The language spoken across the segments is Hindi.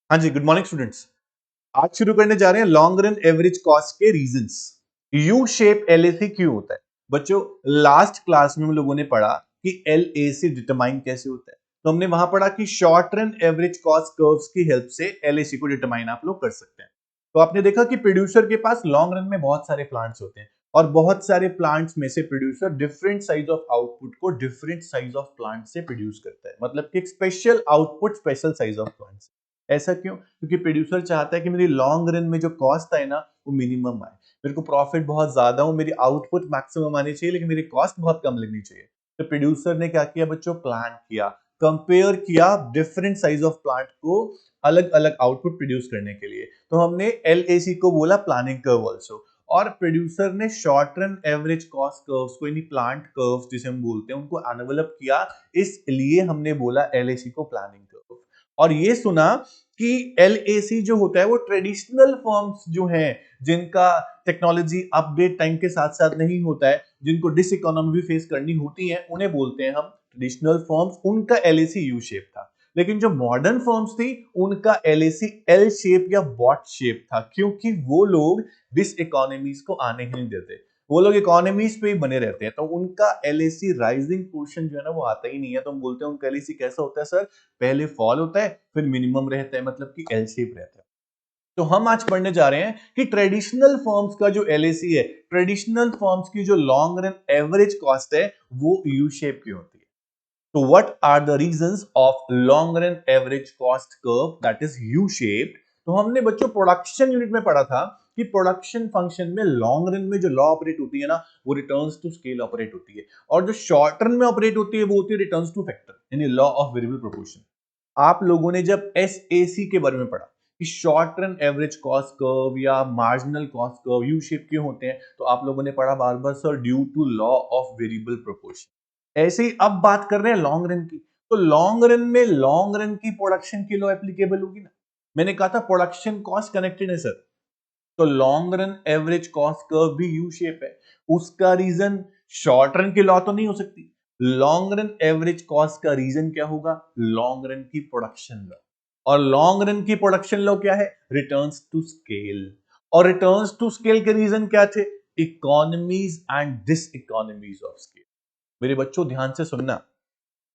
हाँ जी, गुड मॉर्निंग स्टूडेंट्स। आज शुरू करने जा रहे हैं लॉन्ग रन एवरेज कॉस्ट के रीजंस। यू शेप एलएसी क्यों होता है? बच्चों, लास्ट क्लास में हम लोगों ने पढ़ा कि एलएसी डिटरमाइन कैसे होता है। तो हमने वहां पढ़ा कि short run average cost curves की हेल्प से एलएसी को डिटरमाइन आप लोग कर सकते हैं। तो आपने देखा कि प्रोड्यूसर के पास लॉन्ग रन में बहुत सारे प्लांट्स होते हैं और बहुत सारे प्लांट्स में से producer different size of output को डिफरेंट साइज ऑफ प्लांट से प्रोड्यूस करता है। मतलब कि एक special output special size of plants. ऐसा क्यों? क्योंकि प्रोड्यूसर चाहता है कि मेरी लॉन्ग रन में जो कॉस्ट है ना वो मिनिमम आए। मेरे को प्रॉफिट बहुत ज्यादा हो, मेरी आउटपुट मैक्सिमम आनी चाहिए लेकिन मेरी कॉस्ट बहुत कम लगनी चाहिए। तो प्रोड्यूसर ने क्या किया बच्चों? प्लान किया, कंपेयर किया डिफरेंट साइज ऑफ प्लांट को अलग अलग आउटपुट प्रोड्यूस करने के लिए। तो हमने एलएसी को बोला प्लानिंग कर्व आल्सो। और प्रोड्यूसर ने short run average cost curves को यानी प्लांट कर्व्स जिसे हम बोलते हैं उनको एनवेलप किया, इसलिए हमने बोला एलएसी को प्लानिंग कर्व। और ये सुना कि एलएसी जो होता है वो ट्रेडिशनल फर्म्स जो हैं जिनका टेक्नोलॉजी अपडेट टाइम के साथ साथ नहीं होता है, जिनको डिस इकोनॉमी भी फेस करनी होती है, उन्हें बोलते हैं हम ट्रेडिशनल फर्म्स। उनका एलएसी यू शेप था। लेकिन जो मॉडर्न फर्म्स थी उनका एलएसी एल शेप या बॉट शेप था, क्योंकि वो लोग डिस इकोनॉमीज को आने ही नहीं देते। वो लोग इकोनॉमीज पे ही बने रहते हैं, तो उनका एलएसी राइजिंग पोर्शन जो है ना वो आता ही नहीं है। तो हम बोलते हैं उनका एलएसी कैसा होता है सर? पहले फॉल होता है फिर मिनिमम रहता है, मतलब कि एल शेप रहता है। तो हम आज पढ़ने जा रहे हैं कि ट्रेडिशनल फर्म्स का जो एलएसी है, ट्रेडिशनल फर्म्स की जो लॉन्ग रन एवरेज कॉस्ट है वो यू शेप की होती है। तो what are the reasons of long run average cost curve that is U shaped? तो हमने बच्चों प्रोडक्शन यूनिट में पढ़ा था कि प्रोडक्शन फंक्शन में लॉन्ग रन में जो लॉ ऑपरेट होती है ना वो रिटर्न्स टू स्केल ऑपरेट होती है, और जो शॉर्ट रन में ऑपरेट होती है वो होती है रिटर्न्स टू फैक्टर यानी लॉ ऑफ वेरिएबल प्रोपोर्शन। आप लोगों ने जब एसएसी के बारे में पढ़ा कि short run average cost curve या marginal cost curve U shape क्यों होते हैं, तो आप लोगों ने पढ़ा बार बार sir due to law of variable proportion. ऐसे ही अब बात कर रहे हैं लॉन्ग रन की। तो लॉन्ग रन में लॉन्ग रन की प्रोडक्शन की लॉ एप्लीकेबल होगी ना। मैंने कहा था प्रोडक्शन कॉस्ट कनेक्टेड है सर। तो long run average cost curve भी यू शेप है। उसका रीजन शॉर्ट रन की लॉ तो नहीं हो सकती। लॉन्ग रन एवरेज कॉस्ट का रीजन क्या होगा? लॉन्ग रन की प्रोडक्शन लॉ। और लॉन्ग रन की प्रोडक्शन लॉ क्या है? Returns to scale. और रिटर्न्स टू स्केल के रीजन क्या थे? Economies and diseconomies of scale. मेरे बच्चों ध्यान से सुनना,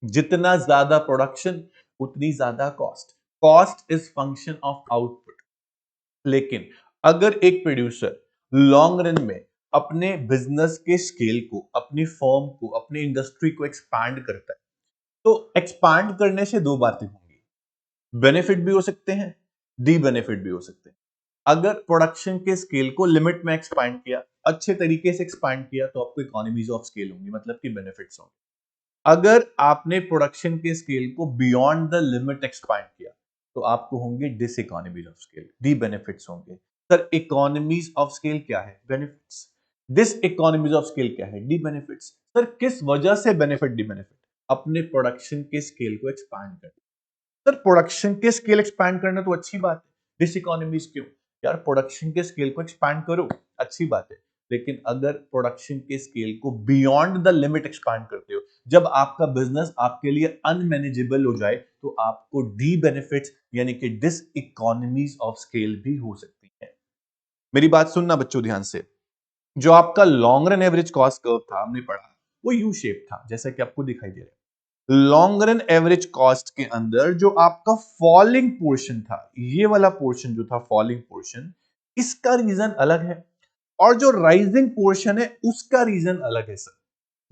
जितना ज्यादा प्रोडक्शन उतनी ज्यादा cost. Cost is function of output. लेकिन अगर एक प्रोड्यूसर लॉन्ग रन में अपने बिजनेस के स्केल को, अपनी फर्म को, अपनी इंडस्ट्री को एक्सपांड करता है, तो एक्सपांड करने से दो बातें होंगी। बेनिफिट भी हो सकते हैं, डी बेनिफिट भी हो सकते हैं। अगर प्रोडक्शन के स्केल को लिमिट में एक्सपांड किया, अच्छे तरीके से एक्सपांड किया, तो आपको इकोनॉमीज ऑफ स्केल होंगी, मतलब कि बेनिफिट्स होंगे। अगर आपने प्रोडक्शन के स्केल को बियॉन्ड द लिमिट एक्सपांड किया, तो आपको होंगे diseconomies of scale, de benefits होंगे। सर इकोनॉमीज ऑफ स्केल क्या है? Benefits. Diseconomies of scale क्या है? De benefits. सर किस वजह से बेनिफिट डी बेनिफिट? अपने प्रोडक्शन के स्केल को एक्सपांड कर। सर प्रोडक्शन के स्केल एक्सपैंड करना तो अच्छी बात है, डिस इकोनॉमीज क्यों? यार प्रोडक्शन के स्केल को एक्सपैंड करो, अच्छी बात है। लेकिन अगर प्रोडक्शन के स्केल को बियॉन्ड द लिमिट एक्सपैंड करते हो, जब आपका बिजनेस आपके लिए अनमैनेजेबल हो जाए, तो आपको डी बेनिफिट्स यानी कि डिस इकोनॉमीज ऑफ स्केल भी हो सकती है। मेरी बात सुनना बच्चों ध्यान से। जो आपका long run average cost curve था हमने पढ़ा, वो यू शेप था जैसा कि आपको दिखाई दे रहा है। लॉन्ग रन एवरेज कॉस्ट के अंदर जो आपका फॉलिंग पोर्शन था, ये वाला पोर्शन जो था फॉलिंग पोर्शन, इसका रीजन अलग है। और जो राइजिंग पोर्शन है उसका रीजन अलग है सर।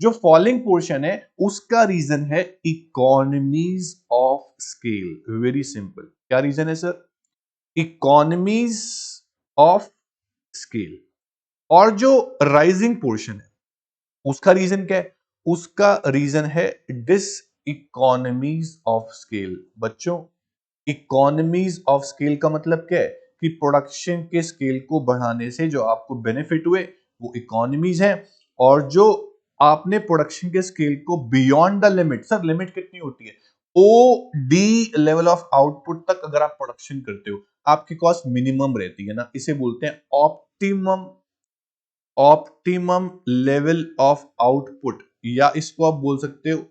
जो फॉलिंग पोर्शन है उसका रीजन है economies of scale. Very simple, क्या रीजन है सर? Economies of scale. और जो राइजिंग पोर्शन है उसका रीजन क्या है? उसका रीजन है डिस इकोनॉमीज ऑफ स्केल। बच्चों, इकोनॉमीज ऑफ स्केल का मतलब क्या है? कि प्रोडक्शन के स्केल को बढ़ाने से जो आपको बेनिफिट हुए वो इकोनॉमीज है। और जो आपने प्रोडक्शन के स्केल को beyond the limit, sir limit कितनी होती है? Oh the level of output तक अगर आप प्रोडक्शन करते हो, आपकी कॉस्ट मिनिमम रहती है ना, इसे बोलते हैं optimum, optimum level of output, या इसको आप बोल सकते हो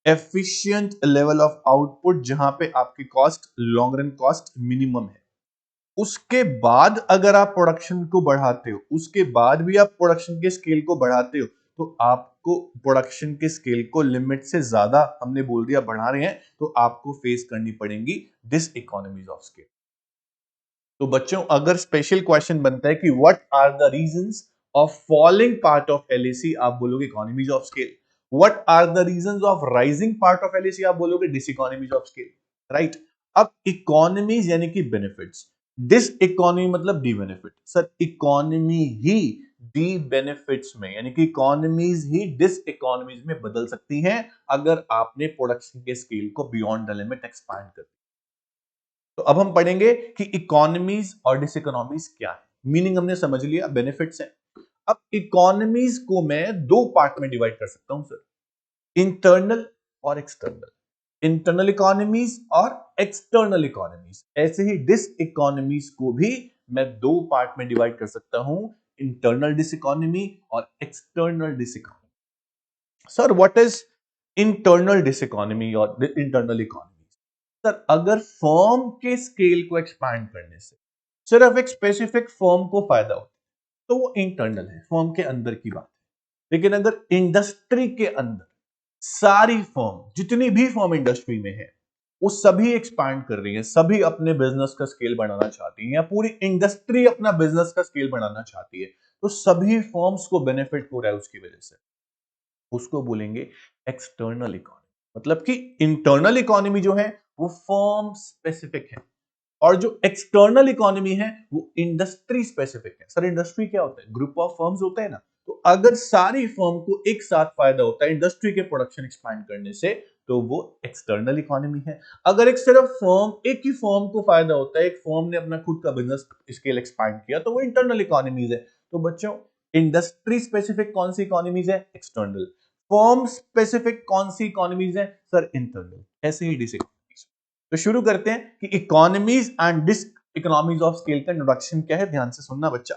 एफिशिएंट लेवल ऑफ आउटपुट जहां पे आपकी cost long run cost minimum है। उसके बाद अगर आप प्रोडक्शन को बढ़ाते हो, उसके बाद भी आप प्रोडक्शन के स्केल को बढ़ाते हो, तो आपको प्रोडक्शन के स्केल को लिमिट से ज्यादा हमने बोल दिया बढ़ा रहे हैं, तो आपको फेस करनी पड़ेंगी डिस इकोनॉमीज ऑफ स्केल। तो बच्चों अगर स्पेशल क्वेश्चन बनता है कि what are the reasons of falling part of LAC, आप बोलोगे economies of scale. What are the reasons of rising part of LAC, आप बोलोगे diseconomies of scale. Right. अब इकोनॉमीज यानी कि बेनिफिट्स, डिस इकोनॉमी मतलब डी बेनिफिट। सर इकोनॉमी ही डी बेनिफिट्स में यानी कि इकोनॉमीज ही डिस इकोनॉमीज में बदल सकती हैं अगर आपने प्रोडक्शन के स्केल को बियॉन्ड द लिमिट एक्सपैंड कर। तो अब हम पढ़ेंगे कि इकोनॉमीज और डिस इकोनॉमीज क्या है। मीनिंग हमने समझ लिया, बेनिफिट्स है। अब इकोनॉमीज को मैं दो पार्ट में डिवाइड कर सकता हूं सर, इंटरनल और एक्सटर्नल। इंटरनल इकोनॉमीज और एक्सटर्नल इकोनॉमीज। ऐसे ही डिस इकोनॉमीज को भी मैं दो पार्ट में डिवाइड कर सकता हूं, इंटरनल डिस इकोनॉमी और external diseconomy. Sir what is internal diseconomy और इंटरनल इकोनॉमी? सर अगर फर्म के स्केल को एक्सपैंड करने से सिर्फ एक स्पेसिफिक फर्म को फायदा होता है तो वो इंटरनल है, फर्म के अंदर की बात है। लेकिन अगर इंडस्ट्री के अंदर सारी फर्म, जितनी भी फर्म इंडस्ट्री में है, वो सभी एक्सपैंड कर रही है, सभी अपने बिजनेस का स्केल बढ़ाना चाहती है, या पूरी इंडस्ट्री अपना बिजनेस का स्केल बढ़ाना चाहती है, तो सभी फर्म्स को बेनिफिट हो रहा है उसकी वजह से, उसको बोलेंगे एक्सटर्नल इकोनॉमी। मतलब कि इंटरनल इकोनॉमी जो है वो फर्म स्पेसिफिक है, और जो एक्सटर्नल इकोनॉमी है वो इंडस्ट्री स्पेसिफिक है। सर इंडस्ट्री क्या होता है? ग्रुप ऑफ फर्म्स होते हैं ना। तो अगर सारी फर्म को एक साथ फायदा होता है इंडस्ट्री के प्रोडक्शन एक्सपैंड करने से, तो वो एक्सटर्नल इकोनॉमी है। अगर एक सिर्फ फर्म, एक ही फर्म को फायदा होता है, एक फर्म ने अपना खुद का बिजनेस स्केल एक्सपैंड किया, तो वो इंटरनल इकोनॉमीज है। तो बच्चों इंडस्ट्री स्पेसिफिक कौन सी इकोनॉमीज है? एक्सटर्नल। फर्म स्पेसिफिक कौन सी इकोनॉमीज है? Sir internal. ऐसे ही डिस इकोनॉमीज। तो शुरू करते हैं कि economies and diseconomies of scale का इंट्रोडक्शन क्या है, ध्यान से सुनना बच्चा।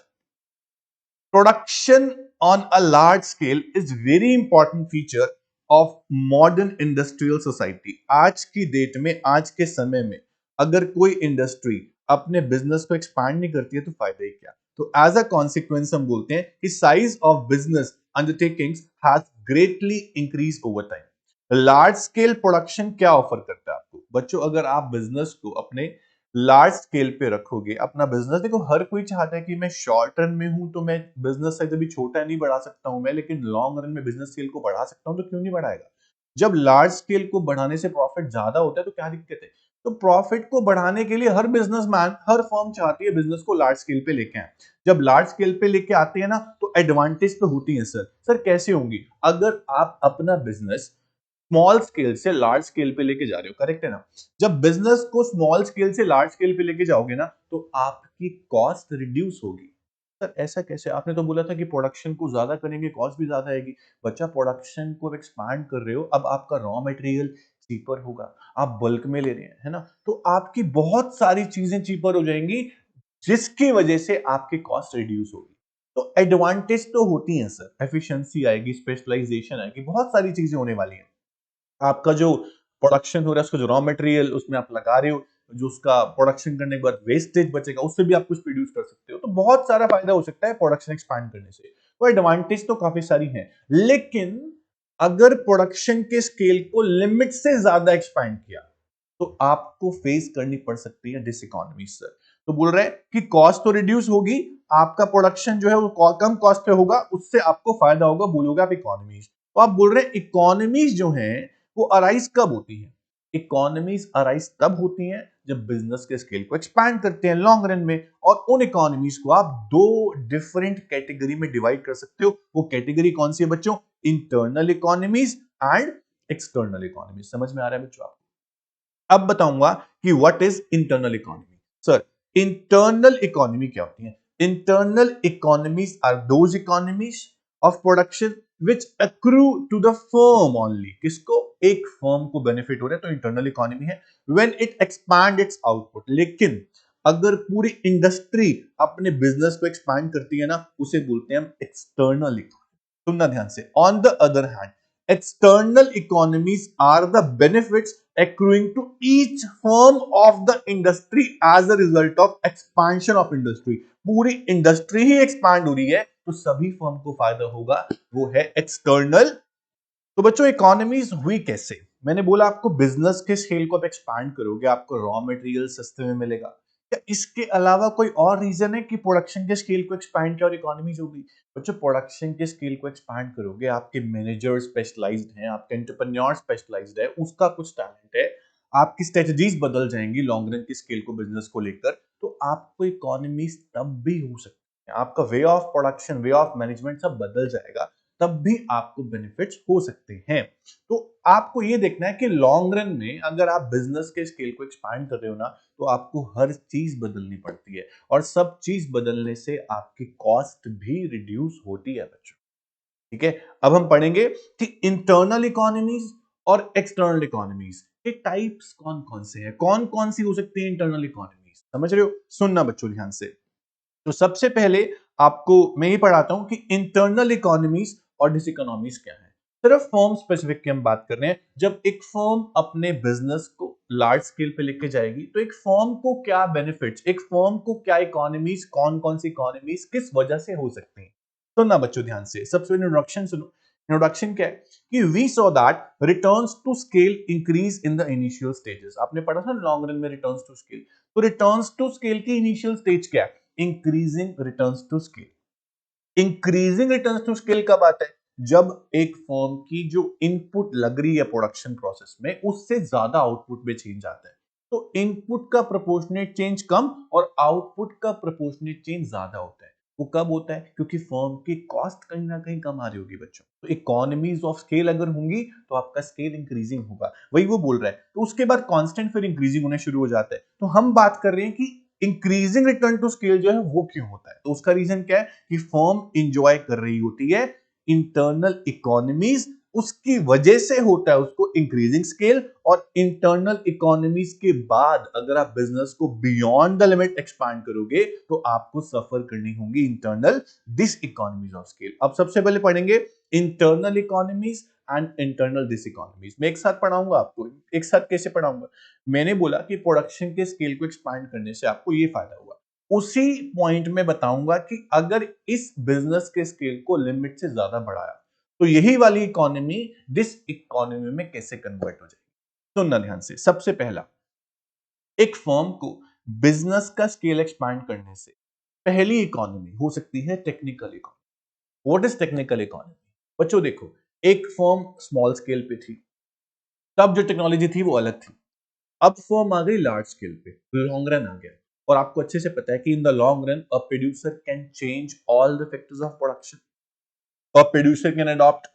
Production on a large scale is very important feature of modern industrial society. आज की डेट में, आज के समय में अगर कोई इंडस्ट्री अपने बिजनेस को एक्सपैंड नहीं करती है तो फायदा ही क्या? तो एज अ कॉन्सिक्वेंस हम बोलते हैं कि size of business undertakings has greatly increase over time. Large scale production क्या ऑफर करता है आपको? बच्चों अगर आप बिजनेस को अपने लार्ज स्केल पे रखोगे, अपना बिजनेस, देखो हर कोई चाहता है कि मैं शॉर्ट रन में हूं तो मैं बिजनेस साइज अभी छोटा नहीं बढ़ा सकता हूं मैं, लेकिन लॉन्ग रन में बिजनेस स्केल को बढ़ा सकता हूं, तो क्यों नहीं बढ़ाएगा? जब लार्ज स्केल को बढ़ाने से प्रॉफिट ज्यादा होता है तो क्या दिक्कत है? तो प्रॉफिट को बढ़ाने के लिए हर बिजनेसमैन, हर फर्म चाहती है बिजनेस को लार्ज स्केल पे लेके आए। जब लार्ज स्केल पे लेके आते हैं ना तो एडवांटेज तो होती है सर। सर कैसे होंगी? अगर आप अपना बिजनेस स्मॉल स्केल से लार्ज स्केल पे लेके जा रहे हो, करेक्ट है ना? जब बिजनेस को स्मॉल स्केल से लार्ज स्केल पे लेके जाओगे ना तो आपकी कॉस्ट रिड्यूस होगी। सर ऐसा कैसे? आपने तो बोला था कि प्रोडक्शन को ज्यादा करेंगे कॉस्ट भी ज्यादा आएगी। बच्चा प्रोडक्शन को एक्सपैंड कर रहे हो, अब आपका रॉ मटेरियल चीपर होगा, आप बल्क में ले रहे हैं, है ना? तो आपकी बहुत सारी चीजें चीपर हो जाएंगी, जिसकी वजह से आपकी कॉस्ट रिड्यूस होगी। तो एडवांटेज तो होती है सर, एफिशिएंसी आएगी, स्पेशलाइजेशन आएगी, बहुत सारी चीजें होने वाली हैं। आपका जो प्रोडक्शन हो रहा है, उसका जो रॉ मटेरियल उसमें आप लगा रहे हो, जो उसका प्रोडक्शन करने के बाद वेस्टेज बचेगा उससे भी आप कुछ प्रोड्यूस कर सकते हो। तो बहुत सारा फायदा हो सकता है प्रोडक्शन एक्सपैंड करने से। तो एडवांटेज तो काफी सारी हैं, लेकिन अगर प्रोडक्शन के स्केल को लिमिट से ज्यादा एक्सपैंड किया तो आपको फेस करनी पड़ सकती है डिस इकोनॉमी सर। तो बोल रहे हैं कि कॉस्ट तो रिड्यूस होगी, आपका प्रोडक्शन जो है वो कम कॉस्ट पे होगा, उससे आपको फायदा होगा, बोलोगे आप इकोनॉमीज। तो आप बोल रहे हैं इकोनॉमीज जो है वो अराइज कब होती है? इकोनॉमीज अराइज तब होती हैं जब बिजनेस के स्केल को एक्सपैंड करते हैं लॉन्ग रन में। और उन इकोनॉमीज को आप दो डिफरेंट कैटेगरी में डिवाइड कर सकते हो। वो कैटेगरी कौन सी है बच्चों? Internal economies and external economies. समझ में आ रहा है बच्चों आपको? अब बताऊंगा कि what is internal economy. Sir internal economy क्या होती है? Internal economies are those economies of production which accrue to the firm only. किसको? एक फर्म को बेनिफिट हो रहा है तो इंटरनल इकोनॉमी है। When it expand its output. लेकिन अगर पूरी इंडस्ट्री अपने बिजनेस को एक्सपैंड करती है ना, उसे बोलते हैं हम एक्सटर्नल इकोनॉमी। सुनना ध्यान से। On the other hand external economies are the benefits accruing to each firm of the industry as a result of expansion of industry. पूरी इंडस्ट्री ही एक्सपांड हो रही है तो सभी फर्म को फायदा होगा, वो है एक्सटर्नल। तो बच्चों इकोनॉमीज हुई कैसे? मैंने बोला आपको बिजनेस के स्केल को आप एक्सपांड करोगे, आपको रॉ मटेरियल सस्ते में मिलेगा। क्या इसके अलावा कोई और रीजन है कि प्रोडक्शन के स्केल को एक्सपांड किया और इकोनॉमीज होगी? बच्चों प्रोडक्शन के स्केल को एक्सपांड करोगे, आपके मैनेजर स्पेशलाइज्ड हैं, आपके एंटरप्रेन्योर स्पेशलाइज्ड है, उसका कुछ टैलेंट है, आपकी स्ट्रेटजीज बदल जाएंगी लॉन्ग रन के स्केल को बिजनेस को लेकर, तो आपको इकोनॉमीज तब भी हो सकती है, आपका way of production, way of management सब बदल जाएगा, तब भी आपको बेनिफिट्स हो सकते हैं। तो आपको ये देखना है कि लॉन्ग रन में अगर आप बिजनेस के स्केल को एक्सपांड कर रहे हो ना, तो आपको हर चीज बदलनी पड़ती है और सब चीज बदलने से आपकी कॉस्ट भी रिड्यूस होती है बच्चों। ठीक है, अब हम पढ़ेंगे कि इंटरनल इकोनॉमीज और एक्सटर्नल इकोनॉमीज के टाइप्स कौन कौन से हैं, कौन कौन सी हो सकती है इंटरनल इकोनॉमीज। समझ रहे हो? सुनना बच्चों ध्यान से। तो सबसे पहले आपको मैं ये पढ़ाता हूं कि इंटरनल इकोनॉमीज और डिसइकोनॉमीज क्या है। सिर्फ फर्म स्पेसिफिक की हम बात कर रहे हैं। जब एक फर्म अपने बिजनेस को लार्ज स्केल पे लेके जाएगी तो एक फर्म को क्या बेनिफिट्स, एक फर्म को क्या इकोनॉमीज, कौन कौन सी इकोनॉमीज किस वजह से हो सकती हैं। सुनना बच्चों ध्यान से। सबसे इंट्रोडक्शन सुनो। इंट्रोडक्शन क्या है कि we saw that returns to scale increase in the initial stages. आपने पढ़ा था लॉन्ग रन में रिटर्न्स टू स्केल। तो रिटर्न्स टू स्केल की इनिशियल स्टेज क्या है? Increasing returns to scale. Increasing returns to scale कब आता है? जब एक फर्म की जो इनपुट लग रही है प्रोडक्शन प्रोसेस में उससे ज्यादा आउटपुट में चेंज आता है। तो इनपुट का प्रोपोर्शनेट चेंज कम और आउटपुट का प्रोपोर्शनेट चेंज ज्यादा होता है। वो कब होता है? क्योंकि फर्म की कॉस्ट कहीं ना कहीं कम आ रही होगी बच्चों। तो इकोनॉमीज ऑफ स्केल अगर होंगी तो आपका स्केल इंक्रीजिंग होगा, वही वो बोल रहा है। तो उसके बाद कांस्टेंट फिर इंक्रीजिंग होने शुरू हो जाता है। तो हम बात कर रहे हैं कि इंक्रीजिंग रिटर्न टू स्केल जो है वो क्यों होता है। तो उसका रीजन क्या है कि फर्म इंजॉय कर रही होती है इंटरनल इकोनॉमीज, उसकी वजह से होता है उसको इंक्रीजिंग स्केल। और इंटरनल इकोनॉमीज के बाद अगर आप बिजनेस को बियॉन्ड द लिमिट एक्सपांड करोगे तो आपको सफर करनी होगी internal diseconomies of scale. अब सबसे पहले पढ़ेंगे internal economies and internal diseconomies. मैं एक साथ पढ़ाऊंगा आपको। एक साथ कैसे पढ़ाऊंगा? मैंने बोला कि प्रोडक्शन के स्केल को एक्सपांड करने से आपको ये फायदा हुआ, उसी पॉइंट में बताऊंगा कि अगर इस बिजनेस के स्केल को लिमिट से ज्यादा बढ़ाया तो यही वाली इकोनॉमी डिस इकोनॉमी में कैसे कन्वर्ट हो जाएगी। सुनना ध्यान से। सबसे पहला, एक फर्म को बिजनेस का स्केल एक्सपांड करने से पहली इकोनॉमी हो सकती है technical economy. What is technical economy? बच्चों देखो, एक फर्म स्मॉल स्केल पे थी, तब जो टेक्नोलॉजी थी वो अलग थी। अब फर्म आ गई लार्ज स्केल पे, लॉन्ग रन आ गया। और आपको अच्छे से पता है कि in the long run a producer can change all the factors of production. A producer can adopt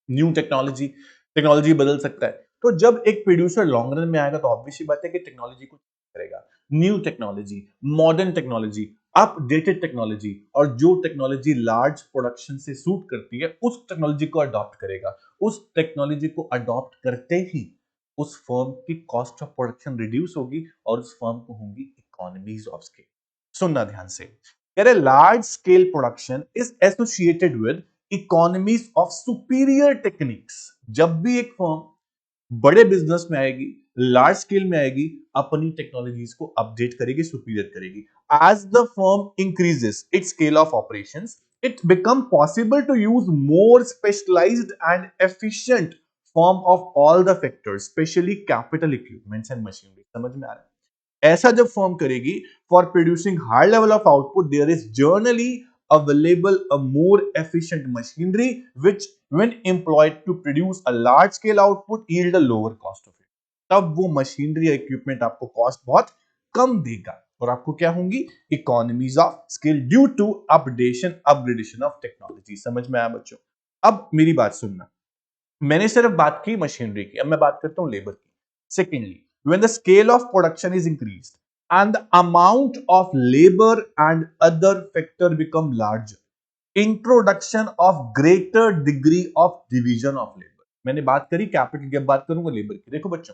new technology, technology बदल सकता है। तो जब एक प्रोड्यूसर लॉन्ग रन में आएगा तो ऑब्वियसली बात है कि टेक्नोलॉजी को करेगा। New technology, modern technology, updated technology, और जो टेक्नोलॉजी लार्ज प्रोडक्शन से सूट करती है उस टेक्नोलॉजी को अडॉप्ट करेगा। उस टेक्नोलॉजी को अडॉप्ट करते ही उस फर्म की कॉस्ट ऑफ प्रोडक्शन रिड्यूस होगी और उस फर्म को होंगी इकोनॉमीज ऑफ स्केल। सुनना ध्यान से। कह रहे large scale production is associated with economies of superior techniques. जब भी एक फर्म बड़े बिजनेस में आएगी, लार्ज स्केल में आएगी, अपनी टेक्नोलॉजीज को अपडेट करेगी, सुपीरियर करेगी। As the firm increases its scale of operations, it become possible to use more specialized and efficient form of all the factors, especially capital equipments and machinery। समझ में आ रहा है? ऐसा जब फर्म करेगी, for producing high level of output there is generally available a more efficient machinery which when employed to produce a large scale output yield a lower cost of it। तब वो मशीनरी या इक्विपमेंट आपको कॉस्ट बहुत कम देगा और आपको क्या होंगी? Economies of scale due to updation, upgradation of technology. समझ में आया बच्चों? अब मेरी बात सुनना। मैंने सिर्फ बात की मशीनरी की, अब मैं बात करता हूं लेबर की। Secondly, when the scale of production is increased and the amount of labor and other factor become larger, introduction of greater degree of division of labor। मैंने बात करी कैपिटल की, अब बात करूंगा लेबर की। देखो बच्चों,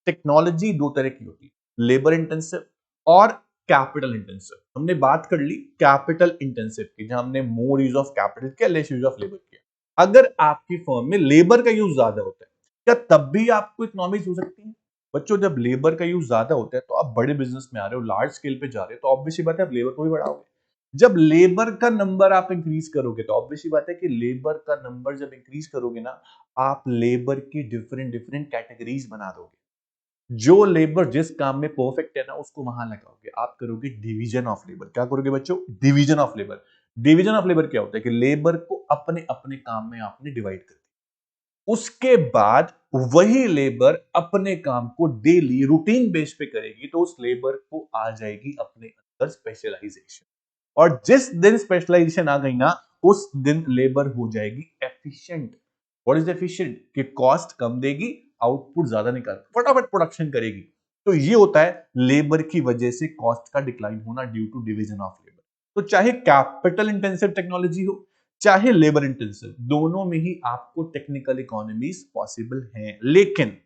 टेक्नोलॉजी दो तरह की होती है, लेबर इंटेंसिव और कैपिटल इंटेंसिव। हमने बात कर ली कैपिटल इंटेंसिव की, जहां हमने मोर यूज ऑफ कैपिटल किया, लेस यूज ऑफ लेबर किया। अगर आपकी फर्म में लेबर का यूज ज्यादा होता है, क्या तब भी आपको इकोनॉमिक्स हो सकती है? बच्चों, जब लेबर का यूज ज्यादा होता है तो आप बड़े बिजनेस में आ रहे हो, लार्ज स्केल पे जा रहे हो, तो ऑब्वियसली बात है आप लेबर को भी बढ़ाओगे। जब लेबर का नंबर आप इंक्रीज करोगे तो ऑब्वियसली बात है कि लेबर का नंबर जब इंक्रीज करोगे ना, आप लेबर की डिफरेंट डिफरेंट कैटेगरीज बना दोगे। जो लेबर जिस काम में परफेक्ट है ना, उसको वहां लगाओगे। आप करोगे डिवीजन ऑफ लेबर। क्या करोगे बच्चों? Division of labour. Division of labour क्या होता है कि लेबर को अपने अपने काम में आपने डिवाइड कर दिया। उसके बाद वही लेबर अपने काम को डेली रूटीन बेस पे करेगी, तो उस लेबर को आ जाएगी अपने अंदर स्पेशलाइजेशन। और जिस दिन स्पेशलाइजेशन आ गई ना, उस दिन लेबर हो जाएगी एफिशिएंट। What is efficient? कि कॉस्ट कम देगी, आउटपुट ज्यादा निकाल फटाफट प्रोडक्शन करेगी। तो ये होता है लेबर की वजह से कॉस्ट का डिक्लाइन होना due to division of labour. तो चाहे कैपिटल इंटेंसिव टेक्नोलॉजी हो, चाहे लेबर इंटेंसिव, दोनों में ही आपको टेक्निकल इकोनॉमीज पॉसिबल हैं। लेकिन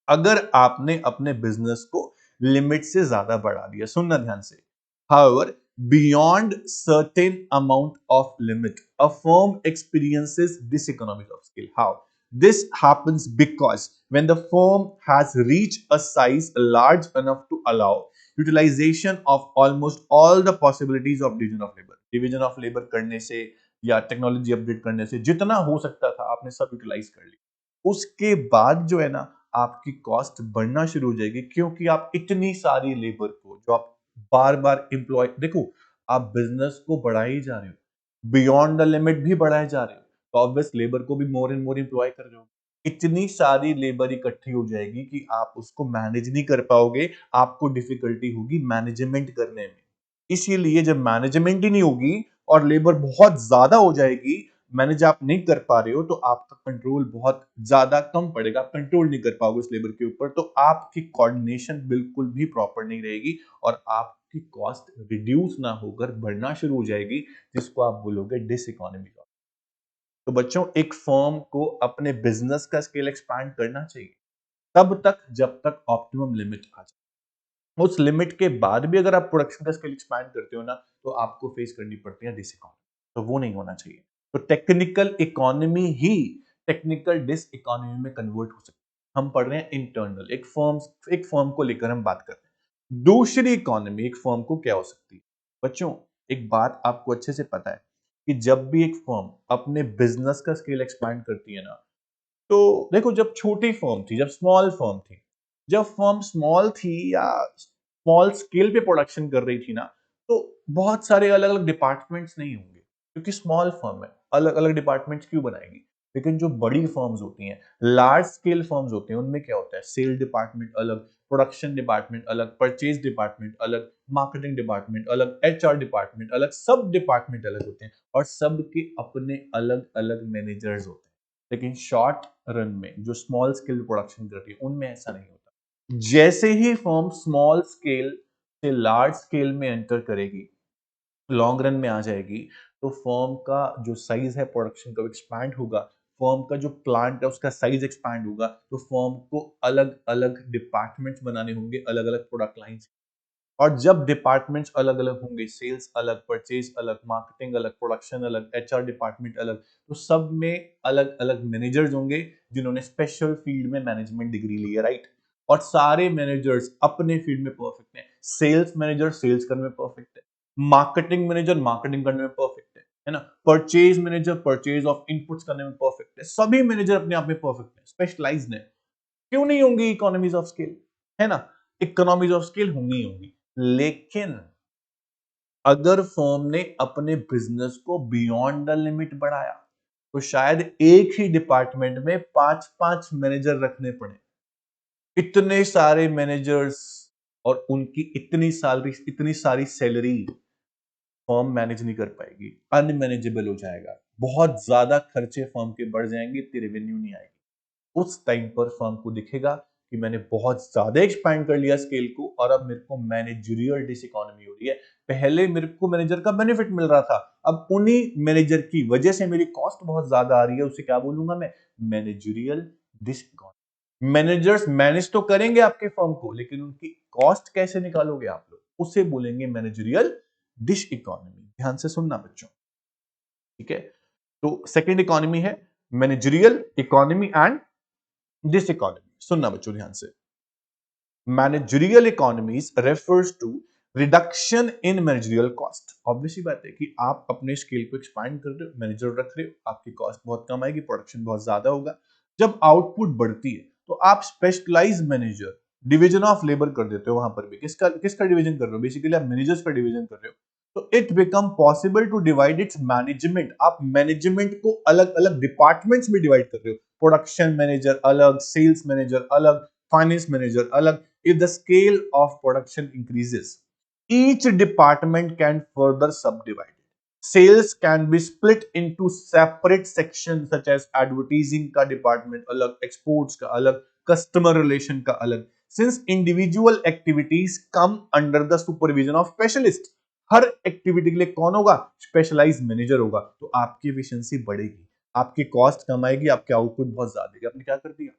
अगर आपने अपने बिजनेस को लिमिट से ज्यादा बढ़ा दिया, सुनना ध्यान से, however, beyond certain amount of limit, a firm experiences diseconomies of scale. How? This happens because when the firm has reached a size large enough to allow utilization of almost all the possibilities of division of labor. Division of labor करने से या टेक्नोलॉजी अपडेट करने से जितना हो सकता था आपने सब यूटिलाइज कर लिया। उसके बाद जो है ना, आपकी कॉस्ट बढ़ना शुरू हो जाएगी, क्योंकि आप इतनी सारी लेबर को जो आप बार बार एम्प्लॉय, देखो आप बिजनेस को बढ़ा ही जा रहे हो, बियॉन्ड द लिमिट भी बढ़ाए जा रहे हो, तो ऑब्वियस लेबर को भी मोर एंड मोर एम्प्लॉय कर रहे हो। इतनी सारी लेबर इकट्ठी हो जाएगी कि आप उसको मैनेज नहीं कर पाओगे, आपको डिफिकल्टी होगी मैनेजमेंट करने में। इसीलिए जब मैनेजमेंट ही नहीं होगी और लेबर बहुत ज्यादा हो जाएगी, मैनेज आप नहीं कर पा रहे हो, तो आपका कंट्रोल बहुत ज्यादा कम पड़ेगा, आप कंट्रोल नहीं कर पाओगे उस लेबर के ऊपर, तो आपकी कोऑर्डिनेशन बिल्कुल भी प्रॉपर नहीं रहेगी और आपकी कॉस्ट रिड्यूस ना होकर बढ़ना शुरू हो जाएगी, जिसको आप बोलोगे डिस इकोनॉमी। तो बच्चों, एक फर्म को अपने बिजनेस का स्केल एक्सपैंड करना चाहिए तब तक जब तक ऑप्टिमम लिमिट आ जाए। उस लिमिट के बाद भी अगर आप प्रोडक्शन का स्केल एक्सपैंड करते हो ना, तो आपको फेस करनी पड़ती है डिस इकोनॉमी। तो वो नहीं होना चाहिए। तो टेक्निकल इकोनॉमी ही टेक्निकल डिस इकोनॉमी में कन्वर्ट हो सकती है। हम पढ़ रहे हैं इंटरनल, एक फर्म को लेकर हम बात कर रहे हैं। दूसरी इकोनॉमी एक फर्म को क्या हो सकती है? बच्चों, एक बात आपको अच्छे से पता है कि जब भी एक फर्म अपने बिजनेस का स्केल एक्सपैंड करती है ना, तो देखो, जब छोटी फर्म थी, जब स्मॉल फर्म थी, जब फर्म स्मॉल थी या स्मॉल स्केल पे प्रोडक्शन कर रही थी ना, तो बहुत सारे अलग अलग डिपार्टमेंट्स नहीं होंगे, क्योंकि स्मॉल फर्म है, अलग अलग डिपार्टमेंट्स क्यों बनाएगी? लेकिन जो बड़ी फर्म्स होती हैं, लार्ज स्केल फर्म्स होती हैं, उनमें क्या होता है? सेल डिपार्टमेंट अलग, प्रोडक्शन डिपार्टमेंट अलग, परचेज डिपार्टमेंट अलग, मार्केटिंग डिपार्टमेंट अलग, एचआर डिपार्टमेंट अलग, सब डिपार्टमेंट अलग होते हैं और सबके अपने अलग अलग मैनेजर्स होते हैं। लेकिन शॉर्ट रन में जो स्मॉल स्केल प्रोडक्शन करती है, उनमें ऐसा नहीं होता। जैसे ही फर्म स्मॉल स्केल से लार्ज स्केल में एंटर करेगी, लॉन्ग रन में आ जाएगी, तो फर्म का जो साइज है प्रोडक्शन का एक्सपैंड होगा, फर्म का जो प्लांट है उसका साइज एक्सपैंड होगा, तो फर्म को अलग अलग डिपार्टमेंट्स बनाने होंगे, अलग अलग प्रोडक्ट लाइंस। और जब डिपार्टमेंट्स अलग अलग होंगे, सेल्स अलग, परचेज अलग, मार्केटिंग अलग, प्रोडक्शन अलग, एचआर डिपार्टमेंट अलग, तो सब में अलग अलग मैनेजर्स होंगे जिन्होंने स्पेशल फील्ड में मैनेजमेंट डिग्री ली है, राइट? और सारे मैनेजर्स अपने फील्ड में परफेक्ट हैं। सेल्स मैनेजर सेल्स करने में परफेक्ट है, मार्केटिंग मैनेजर मार्केटिंग करने में परफेक्ट है ना? Purchase manager purchase of inputs करने में परफेक्ट है। सभी मैनेजर अपने आप में परफेक्ट है, स्पेशलाइज्ड है। क्यों नहीं होंगी इकोनॉमीज ऑफ स्केल? है ना? इकोनॉमीज ऑफ स्केल होंगी। लेकिन अगर फर्म ने अपने बिजनेस को बियॉन्ड द लिमिट बढ़ाया, तो शायद एक ही डिपार्टमेंट में 5-5 मैनेजर रखने पड़े। इतने सारे मैनेजर्स और उनकी इतनी सारी सैलरी फर्म मैनेज नहीं कर पाएगी, अनमैनेजेबल हो जाएगा, बहुत ज्यादा खर्चे फर्म के बढ़ जाएंगे, इतनी रेवेन्यू नहीं आएगी। उस टाइम पर फर्म को दिखेगा कि मैंने बहुत ज्यादा एक्सपैंड कर लिया स्केल को और अब मेरे को मैनेजरियल डिस इकोनॉमी हो रही है। पहले मेरे को मैनेजर का बेनिफिट मिल रहा था, अब उन्हीं मैनेजर की वजह से मेरी कॉस्ट बहुत ज्यादा आ रही है, उसे क्या बोलूंगा मैं? Managerial diseconomy. Managers manage तो करेंगे आपके फर्म को, लेकिन उनकी कॉस्ट कैसे निकालोगे आप लोग, उसे बोलेंगे मैनेजरियल डिश इकोनॉमी। ध्यान से सुनना बच्चों, ठीक है? तो सेकेंड इकोनॉमी है managerial economy and diseconomy. Economy बच्चों ध्यान से, managerial economies refers to reduction in managerial cost. Obviously बात है कि आप अपने स्केल को एक्सपांड कर रहे हो, मैनेजर रख रहे हो, आपकी कॉस्ट बहुत कम आएगी, प्रोडक्शन बहुत ज्यादा होगा। जब आउटपुट बढ़ती है तो आप specialise manager, division of labour कर देते हो। वहां पर भी किसका किसका डिवीजन कर रहे हो, बेसिकली आप मैनेजर्स का डिवीजन कर रहे हो। तो it become possible to divide its management. आप मैनेजमेंट को अलग अलग डिपार्टमेंट्स में डिवाइड कर रहे हो, प्रोडक्शन मैनेजर अलग, सेल्स मैनेजर अलग, फाइनेंस मैनेजर अलग। If the scale of production increases, each department can further subdivide. Sales can be split into separate sections such as advertising का department अलग, exports का अलग, customer relation का अलग. Since individual activities come under the supervision of specialist, her activity के लिए कौन होगा, स्पेशलाइज मैनेजर होगा। तो आपकी एफिशिएंसी बढ़ेगी, आपकी कॉस्ट कम आएगी, आपके आउटपुट बहुत ज्यादा आएगी। आपने क्या कर दिया,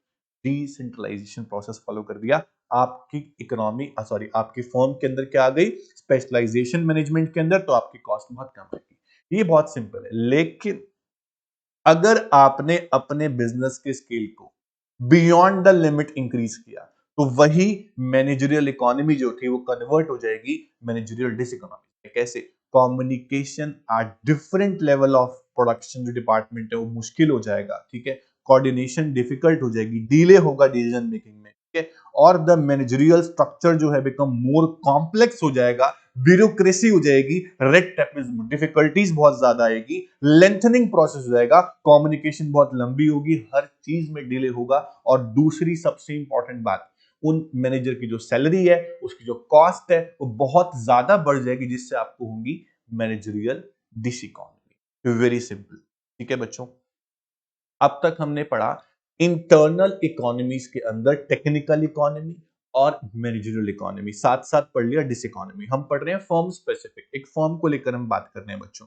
डिसेंट्रलाइजेशन प्रोसेस फॉलो कर दिया। आपकी इकोनॉमी सॉरी आपकी फर्म के अंदर क्या आ गई, स्पेशलाइजेशन मैनेजमेंट के अंदर, तो आपकी कॉस्ट बहुत कम आएगी। ये बहुत सिंपल है। लेकिन अगर आपने अपने बिजनेस के स्केल को बियॉन्ड द लिमिट इंक्रीज किया तो वही मैनेजरियल इकोनॉमी जो थी वो कन्वर्ट हो जाएगी मैनेजरियल डिस इकोनॉमी। कैसे, communication at different level of production जो डिपार्टमेंट है वो मुश्किल हो जाएगा, ठीक है, कोऑर्डिनेशन डिफिकल्ट हो जाएगी, डिले होगा डिसीजन मेकिंग में, ठीक है, और द मैनेजरियल स्ट्रक्चर जो है बिकम मोर कॉम्प्लेक्स हो जाएगा, ब्यूरोक्रेसी हो जाएगी, रेड टेपिज्म, डिफिकल्टीज बहुत ज्यादा आएगी, लेंथनिंग प्रोसेस हो जाएगा, कम्युनिकेशन बहुत लंबी होगी, हर चीज में डिले होगा। और दूसरी सबसे इंपॉर्टेंट बात, उन मैनेजर की जो सैलरी है, उसकी जो कॉस्ट है वो बहुत ज्यादा बढ़ जाएगी, जिससे आपको होंगी managerial diseconomy. Very simple, ठीक है बच्चों। अब तक हमने पढ़ा इंटरनल इकोनॉमीज के अंदर टेक्निकल इकोनॉमी और मैनेजरियल इकोनॉमी, साथ साथ पढ़ लिया डिस इकोनॉमी। हम पढ़ रहे हैं फर्म स्पेसिफिक, एक फर्म को लेकर हम बात कर रहे हैं बच्चों।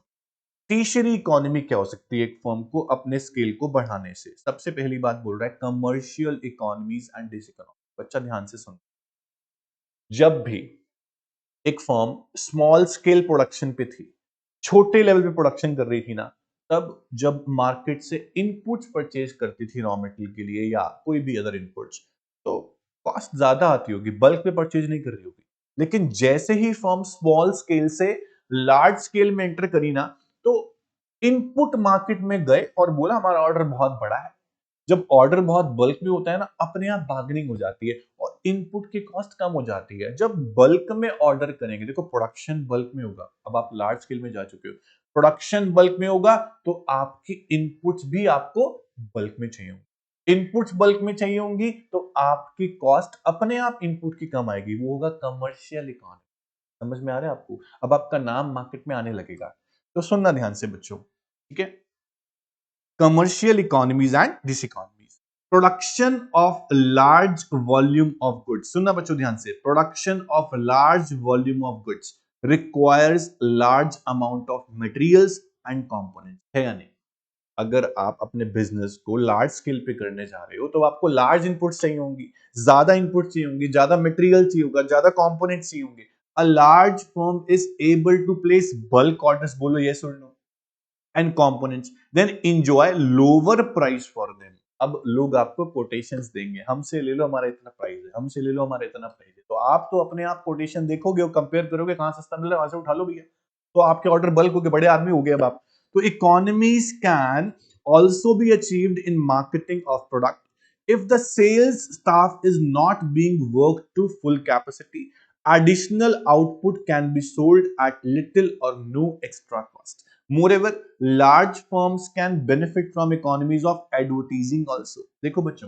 तीसरी इकोनॉमी क्या हो सकती है एक फर्म को अपने स्केल को बढ़ाने से? सबसे पहली बात बोल रहा है commercial economies and diseconomy. बच्चा ध्यान से सुन, जब भी एक फर्म स्मॉल स्केल प्रोडक्शन पे थी, छोटे लेवल पे प्रोडक्शन कर रही थी ना, तब जब मार्केट से इनपुट्स परचेज करती थी रॉ मटेरियल के लिए या कोई भी अदर इनपुट्स, तो कॉस्ट ज्यादा आती होगी, बल्क में परचेज नहीं कर रही होगी। लेकिन जैसे ही फर्म स्मॉल स्केल से लार्ज स्केल में एंटर करी ना, तो इनपुट मार्केट में गए और बोला हमारा ऑर्डर बहुत बड़ा है। जब ऑर्डर बहुत बल्क में होता है ना, अपने आप बार्गेनिंग हो जाती है और इनपुट की कॉस्ट कम हो जाती है। जब बल्क में ऑर्डर करेंगे, देखो प्रोडक्शन बल्क में होगा, अब आप लार्ज स्केल में जा चुके हो, प्रोडक्शन बल्क में होगा तो आपकी इनपुट्स भी आपको बल्क में चाहिए होंगी। इनपुट्स बल्क में चाहिए होंगी तो आपकी कॉस्ट अपने आप इनपुट की कम आएगी, वो होगा कमर्शियल इकोनॉमी। समझ में आ रहा है आपको? अब आपका नाम मार्केट में आने लगेगा। तो सुनना ध्यान से बच्चों, ठीक है। commercial economies and diseconomies, production of large volume of goods. सुनना बच्चों ध्यान से, production of large volume of goods requires large amount of materials and components, है या नहीं? अगर आप अपने बिजनेस को लार्ज स्केल पे करने जा रहे हो तो आपको लार्ज इनपुट्स चाहिए होंगी, ज्यादा इनपुट चाहिए होंगी, ज्यादा मटेरियल चाहिए होगा, ज्यादा कंपोनेंट्स चाहिए होंगे। A large firm is able to place bulk orders, बोलो यस और no, and components, then enjoy lower price for them. अब लोग आपको कोटेशंस देंगे, हमसे ले लो हमारा इतना प्राइस है, हमसे ले लो हमारा इतना प्राइस है, तो आप तो अपने आप कोटेशन देखोगे और कंपेयर करोगे कहां सस्ता मिल रहा है वहां से उठा लो भैया, तो आपके ऑर्डर बल्क हो गए, बड़े आदमी हो गए अब आप। तो economies can also be achieved in marketing of product if the sales staff is not being worked to full capacity. Additional output can be sold at little or no extra cost. Moreover, large firms can benefit from economies of advertising also. देखो बच्चों,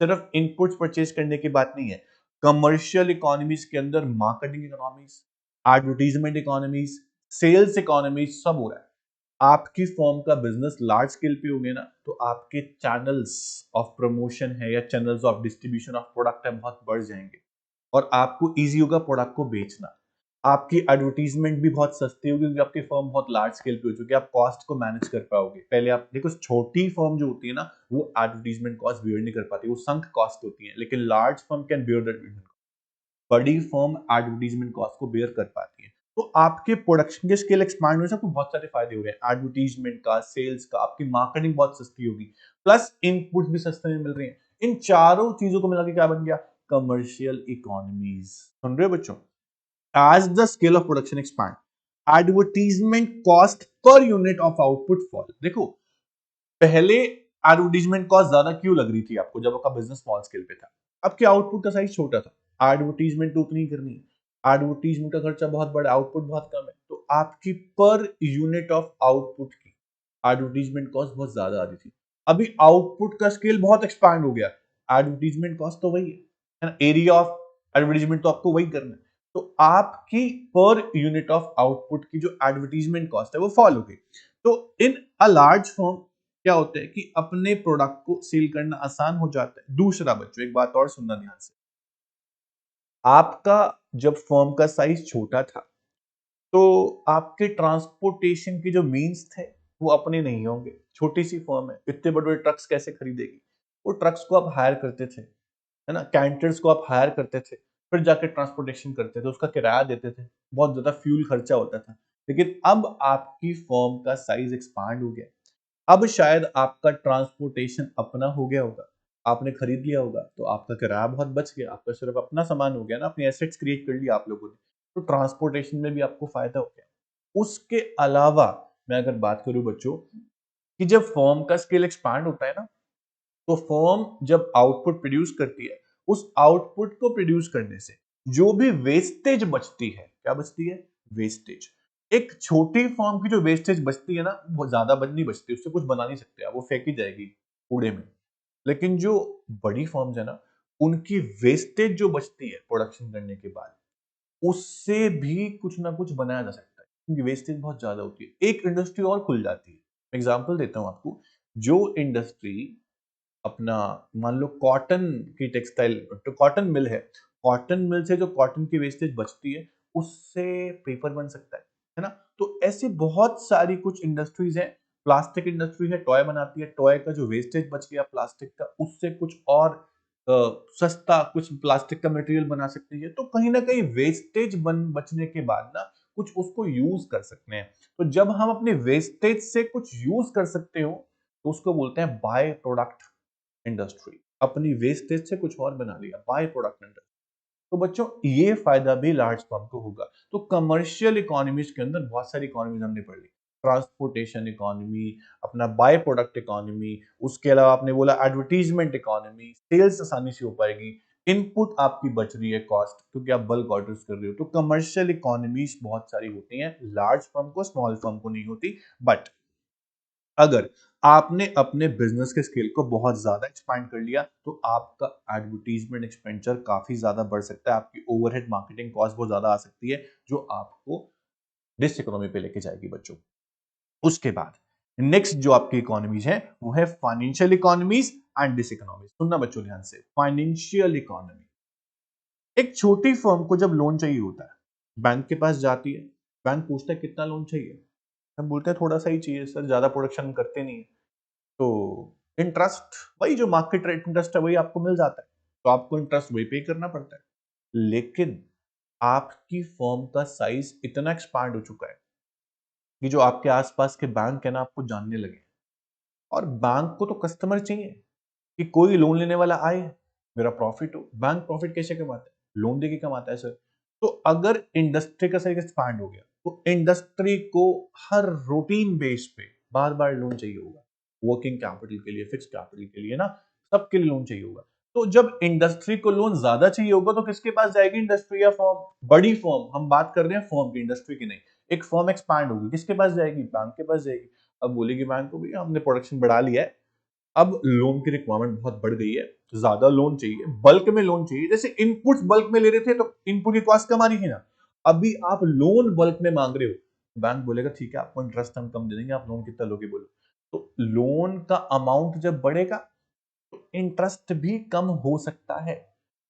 सिर्फ इनपुट्स परचेज करने की बात नहीं है, कमर्शियल इकोनॉमीज के अंदर marketing economies, advertisement economies, sales economies सब हो रहा है। आपकी फर्म का बिजनेस लार्ज स्केल पे हो गया ना, तो आपके चैनल्स ऑफ प्रमोशन है या channels of distribution of product है बहुत बढ़ जाएंगे और आपको इजी होगा प्रोडक्ट को बेचना। आपकी एडवर्टीजमेंट भी बहुत सस्ती होगी क्योंकि आपकी फर्म बहुत लार्ज स्केल पे हो चुकी है, आप कॉस्ट को मैनेज कर पाओगे। पहले आप देखो, छोटी फर्म जो होती है ना, वो एडवर्टीजमेंट कॉस्ट बियर नहीं कर पाती, वो संक कॉस्ट होती है, लेकिन large firm can bear that. बड़ी फर्म एडवर्टीजमेंट कॉस्ट को बेयर कर पाती है। तो आपके प्रोडक्शन के स्केल एक्सपांड होने से आपको बहुत सारे फायदे हो रहे हैं, एडवर्टीजमेंट का, सेल्स का, आपकी मार्केटिंग बहुत सस्ती होगी, प्लस इनपुट भी सस्ते में मिल रहे हैं। इन चारों चीजों को मिला के क्या बन गया? Commercial economies. सुन रहे हो बच्चों? As the scale of production expand, advertisement cost per unit of output fall। देखो, पहले एडवर्टीजमेंट कॉस्ट ज्यादा क्यों लग रही थी आपको जब आपका बिजनेस स्मॉल स्केल पे था? आपके आउटपुट का साइज छोटा था, एडवर्टीजमेंट तो उतनी ही करनी है, एडवर्टीजमेंट का खर्चा बहुत बड़ा, आउटपुट बहुत कम है, तो आपकी पर यूनिट ऑफ आउटपुट की एडवर्टीजमेंट कॉस्ट बहुत ज्यादा आ रही थी। अभी आउटपुट का स्केल बहुत एक्सपांड हो गया, एडवर्टीजमेंट कॉस्ट तो वही है ना, एरिया ऑफ एडवर्टीजमेंट तो आपको वही करना है, तो आपकी पर यूनिट ऑफ आउटपुट की जो एडवर्टीजमेंट कॉस्ट है वो फॉल हो गई। तो इन अ लार्ज फर्म क्या होता है कि अपने प्रोडक्ट को सेल करना आसान हो जाता है। दूसरा बच्चों, एक बात और सुनना ध्यान से, आपका जब फर्म का साइज छोटा था तो आपके ट्रांसपोर्टेशन के जो मीन्स थे वो अपने नहीं होंगे। छोटी सी फर्म है, इतने बड़े बड़े ट्रक्स कैसे खरीदेगी? वो ट्रक्स को आप हायर करते थे, है ना, कैंटर्स को आप हायर करते थे, फिर जाके ट्रांसपोर्टेशन करते थे, उसका किराया देते थे, बहुत ज्यादा फ्यूल खर्चा होता था। लेकिन अब आपकी फर्म का साइज एक्सपांड हो गया, अब शायद आपका ट्रांसपोर्टेशन अपना हो गया होगा, आपने खरीद लिया होगा, तो आपका किराया बहुत बच गया, आपका सिर्फ अपना सामान हो गया ना, अपनी एसेट्स क्रिएट कर लिया आप लोगों ने, तो ट्रांसपोर्टेशन में भी आपको फायदा हो गया। उसके अलावा मैं अगर बात करूं बच्चों कि जब फर्म का स्केल एक्सपांड होता है ना, तो फर्म जब आउटपुट प्रोड्यूस करती है, उस आउटपुट को प्रोड्यूस करने से जो भी वेस्टेज बचती है, क्या बचती है? वेस्टेज। एक छोटी फर्म की जो वेस्टेज बचती है ना, वो ज्यादा नहीं बचती, उससे कुछ बना नहीं सकते आप, वो फेंकी जाएगी कूड़े में। लेकिन जो बड़ी फर्म्स है ना, उनकी वेस्टेज जो बचती है प्रोडक्शन करने के बाद, उससे भी कुछ ना कुछ बनाया जा सकता है, क्योंकि वेस्टेज बहुत ज्यादा होती है, एक इंडस्ट्री और खुल जाती है। एग्जाम्पल देता हूं आपको, जो इंडस्ट्री अपना, मान लो कॉटन की टेक्सटाइल, तो कॉटन मिल है, कॉटन मिल से जो कॉटन की वेस्टेज बचती है उससे पेपर बन सकता है ना। तो ऐसी बहुत सारी कुछ इंडस्ट्रीज हैं। प्लास्टिक इंडस्ट्री है, टॉय बनाती है, टॉय का जो वेस्टेज बच गया प्लास्टिक का, उससे कुछ और सस्ता कुछ प्लास्टिक का मटेरियल बना सकती है। तो कहीं ना कहीं वेस्टेज बचने के बाद ना कुछ उसको यूज कर सकते हैं। तो जब हम अपने वेस्टेज से कुछ यूज कर सकते हो तो उसको बोलते हैं बाय प्रोडक्ट इंडस्ट्री। अपनी वेस्टेज से कुछ और बना लिया, बाय प्रोडक्ट इंडस्ट्री। तो बच्चों ये फायदा भी लार्ज फर्म को होगा। तो कमर्शियल इकोनॉमीज के अंदर बहुत सारी इकोनॉमीज हमने पढ़ ली, ट्रांसपोर्टेशन इकोनॉमी, अपना बाय प्रोडक्ट इकोनॉमी, उसके अलावा आपने बोला एडवर्टीजमेंट इकोनॉमी, सेल्स आसानी से हो पाएगी, इनपुट आपकी बच रही है कॉस्ट क्योंकि आप बल्क ऑर्डर्स कर रहे हो। तो कमर्शियल इकोनॉमीज बहुत सारी होती हैं, लार्ज फर्म को, स्मॉल फर्म को नहीं होती। बट अगर आपने अपने बिजनेस के स्केल को बहुत ज्यादा एक्सपांड कर लिया तो आपका एडवर्टीजमेंट एक्सपेंडिचर काफी ज्यादा बढ़ सकता है, आपकी ओवरहेड मार्केटिंग कॉस्ट बहुत ज्यादा आ सकती है, जो आपको डिस इकोनॉमी पे लेके जाएगी बच्चों। उसके बाद नेक्स्ट जो आपकी इकोनॉमीज है वो है financial economies and diseconomies. सुनना बच्चों ध्यान से, फाइनेंशियल इकोनॉमी, एक छोटी फर्म को जब लोन चाहिए होता है, बैंक के पास जाती है, बैंक पूछता है कितना लोन चाहिए, हम बोलते हैं थोड़ा सा ही चाहिए सर, ज्यादा प्रोडक्शन करते नहीं है। तो इंटरेस्ट, वही जो मार्केट रेट इंटरेस्ट है वही आपको मिल जाता है, तो आपको इंटरेस्ट वही पे करना पड़ता है। लेकिन आपकी फर्म का साइज इतना एक्सपांड हो चुका है कि जो आपके आसपास के बैंक है ना आपको जानने लगे, और बैंक को तो कस्टमर चाहिए कि कोई लोन लेने वाला आए, मेरा प्रॉफिट हो। बैंक प्रॉफिट कैसे कमाता है? लोन देके कमाता है सर। तो अगर इंडस्ट्री का साइज एक्सपांड हो गया तो इंडस्ट्री को हर रूटीन बेस पे बार बार लोन चाहिए होगा, वर्किंग कैपिटल के लिए, फिक्स कैपिटल के लिए ना, सबके लिए लोन चाहिए होगा। तो जब इंडस्ट्री को लोन ज्यादा चाहिए होगा तो किसके पास जाएगी इंडस्ट्री या फर्म? बड़ी फर्म, हम बात कर रहे हैं फर्म की, इंडस्ट्री की नहीं। एक फर्म एक्सपांड होगी, किसके पास जाएगी? बैंक के पास जाएगी। अब बोलेगी बैंक को भी हमने प्रोडक्शन बढ़ा लिया है, अब लोन की रिक्वायरमेंट बहुत बढ़ गई है, ज्यादा लोन चाहिए, बल्क में लोन चाहिए। जैसे इनपुट्स बल्क में ले रहे थे तो इनपुट की कॉस्ट कम आ रही थी ना, अभी आप लोन बल्क में मांग रहे हो, बैंक बोलेगा ठीक है आपको इंटरेस्ट हम कम दे देंगे, आप लोन कितना लोगे बोलो। तो लोन का अमाउंट जब बढ़ेगा तो इंटरेस्ट भी कम हो सकता है।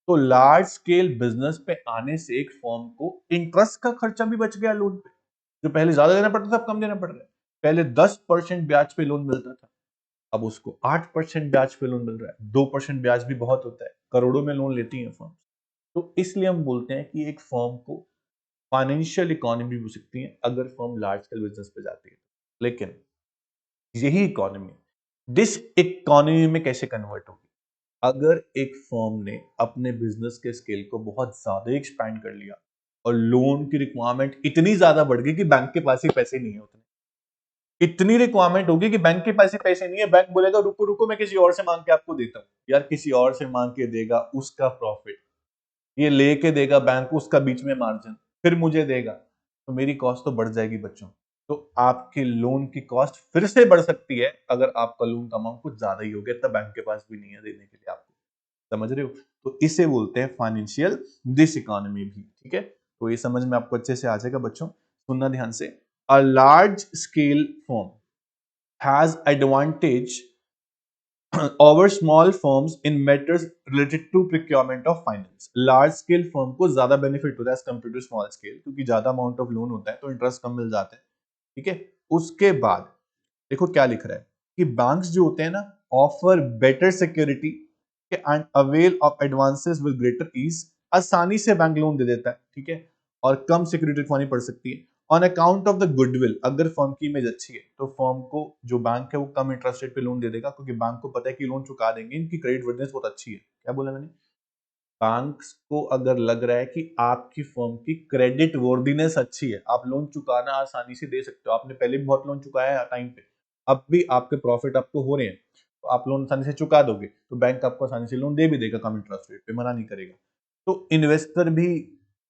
तो लार्ज स्केल बिजनेस पे आने से एक फर्म को इंटरेस्ट का खर्चा भी बच गया लोन पे, जो पहले ज्यादा देना पड़ता था अब कम देना पड़ रहा है। पहले 10% ब्याज पे लोन मिलता था, अब उसको 8% ब्याज पे लोन मिल रहा है। 2% ब्याज भी बहुत होता है, करोड़ों में लोन लेती है फर्म। तो इसलिए हम बोलते हैं कि एक फर्म को फाइनेंशियल इकोनॉमी हो सकती है अगर फर्म लार्ज स्केल बिजनेस पे जाती है। लेकिन यही इकोनॉमी डिस इकोनॉमी में कैसे कन्वर्ट होगी? अगर एक फर्म ने अपने बिजनेस के स्केल को बहुत ज्यादा एक्सपैंड कर लिया और लोन की रिक्वायरमेंट इतनी ज्यादा बढ़ गई कि बैंक के पास ही पैसे नहीं है उतने, इतनी रिक्वायरमेंट होगी कि बैंक के पास ही पैसे नहीं है, बैंक बोलेगा रुको रुको मैं किसी और से मांग के आपको देता हूं। यार किसी और से मांग के देगा, उसका प्रॉफिट ये लेके देगा बैंक, उसका बीच में मार्जिन, फिर मुझे देगा, तो मेरी कॉस्ट तो बढ़ जाएगी बच्चों। तो आपके लोन की कॉस्ट फिर से बढ़ सकती है अगर आपका लोन का अमाउंट कुछ ज्यादा ही हो गया, तब बैंक के पास भी नहीं है देने के लिए आपको। समझ रहे हो? तो इसे बोलते हैं फाइनेंशियल डिस इकोनॉमी भी। ठीक है, तो ये समझ में आपको अच्छे से आ जाएगा बच्चों। सुनना ध्यान से। अ large scale firm has advantage over small firms in matters related to procurement of finance। Large scale firm को ज्यादा बेनिफिट होता है as compare to small scale, क्योंकि ज्यादा अमाउंट ऑफ लोन होता है तो इंटरेस्ट कम मिल जाता है। ठीक है, उसके बाद देखो क्या लिख रहा है कि बैंक्स जो होते हैं ना offer better security and avail of advances with greater ease. आसानी से बैंक लोन दे देता है, ठीक है, और कम सिक्योरिटी रखवानी पड़ सकती है। On account of the goodwill, अगर फर्म की इमेज अच्छी है तो फर्म को जो बैंक है वो कम इंटरेस्ट रेट पे लोन दे देगा, क्योंकि बैंक को पता है कि लोन चुका देंगे, इनकी क्रेडिट वर्दीनेस बहुत अच्छी है। क्या बोला मैंने? बैंक्स को अगर लग रहा है कि आपकी फर्म की क्रेडिट वर्दीनेस अच्छी है, आप लोन चुकाना आसानी से दे सकते हो, आपने पहले भी बहुत लोन चुकाया है टाइम पे, अब भी आपके प्रॉफिट आपको हो रहे हैं, तो आप लोन आसानी से चुका दोगे, तो बैंक आपको आसानी से लोन दे भी देगा कम इंटरेस्ट रेट पे, मना नहीं करेगा। तो इन्वेस्टर भी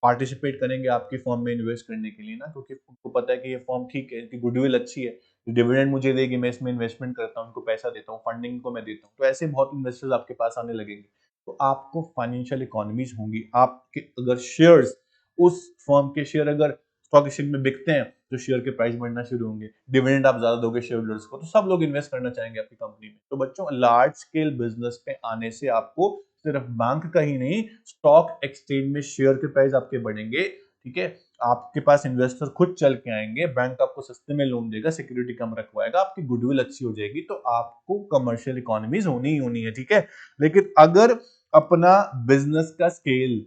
पार्टिसिपेट करेंगे आपकी फर्म में इन्वेस्ट करने के लिए ना, क्योंकि उनको पता है कि ये फर्म ठीक है, इनकी गुडविल अच्छी है, डिविडेंड मुझे देगी, मैं इसमें इन्वेस्टमेंट करता हूँ, उनको पैसा देता हूँ, फंडिंग को मैं देता हूँ, तो ऐसे बहुत इन्वेस्टर्स आपके पास आने लगेंगे। तो आपको फाइनेंशियल इकोनॉमीज होंगी। आपके अगर शेयर्स, उस फर्म के शेयर अगर स्टॉक एक्सचेंज में बिकते हैं तो शेयर के प्राइस बढ़ना शुरू होंगे, डिविडेंड आप ज्यादा दोगे शेयर होल्डर्स को, तो सब लोग इन्वेस्ट करना चाहेंगे आपकी कंपनी में। तो बच्चों लार्ज स्केल बिजनेस पे आने से आपको सिर्फ बैंक का ही नहीं, स्टॉक एक्सचेंज में शेयर के प्राइस आपके बढ़ेंगे। ठीक है, आपके पास इन्वेस्टर खुद चल के आएंगे, बैंक आपको सस्ते में लोन देगा, सिक्योरिटी कम रखवाएगा, आपकी गुडविल अच्छी हो जाएगी, तो आपको कमर्शियल इकोनॉमीज होनी ही होनी है। ठीक है, लेकिन अगर अपना बिजनेस का स्केल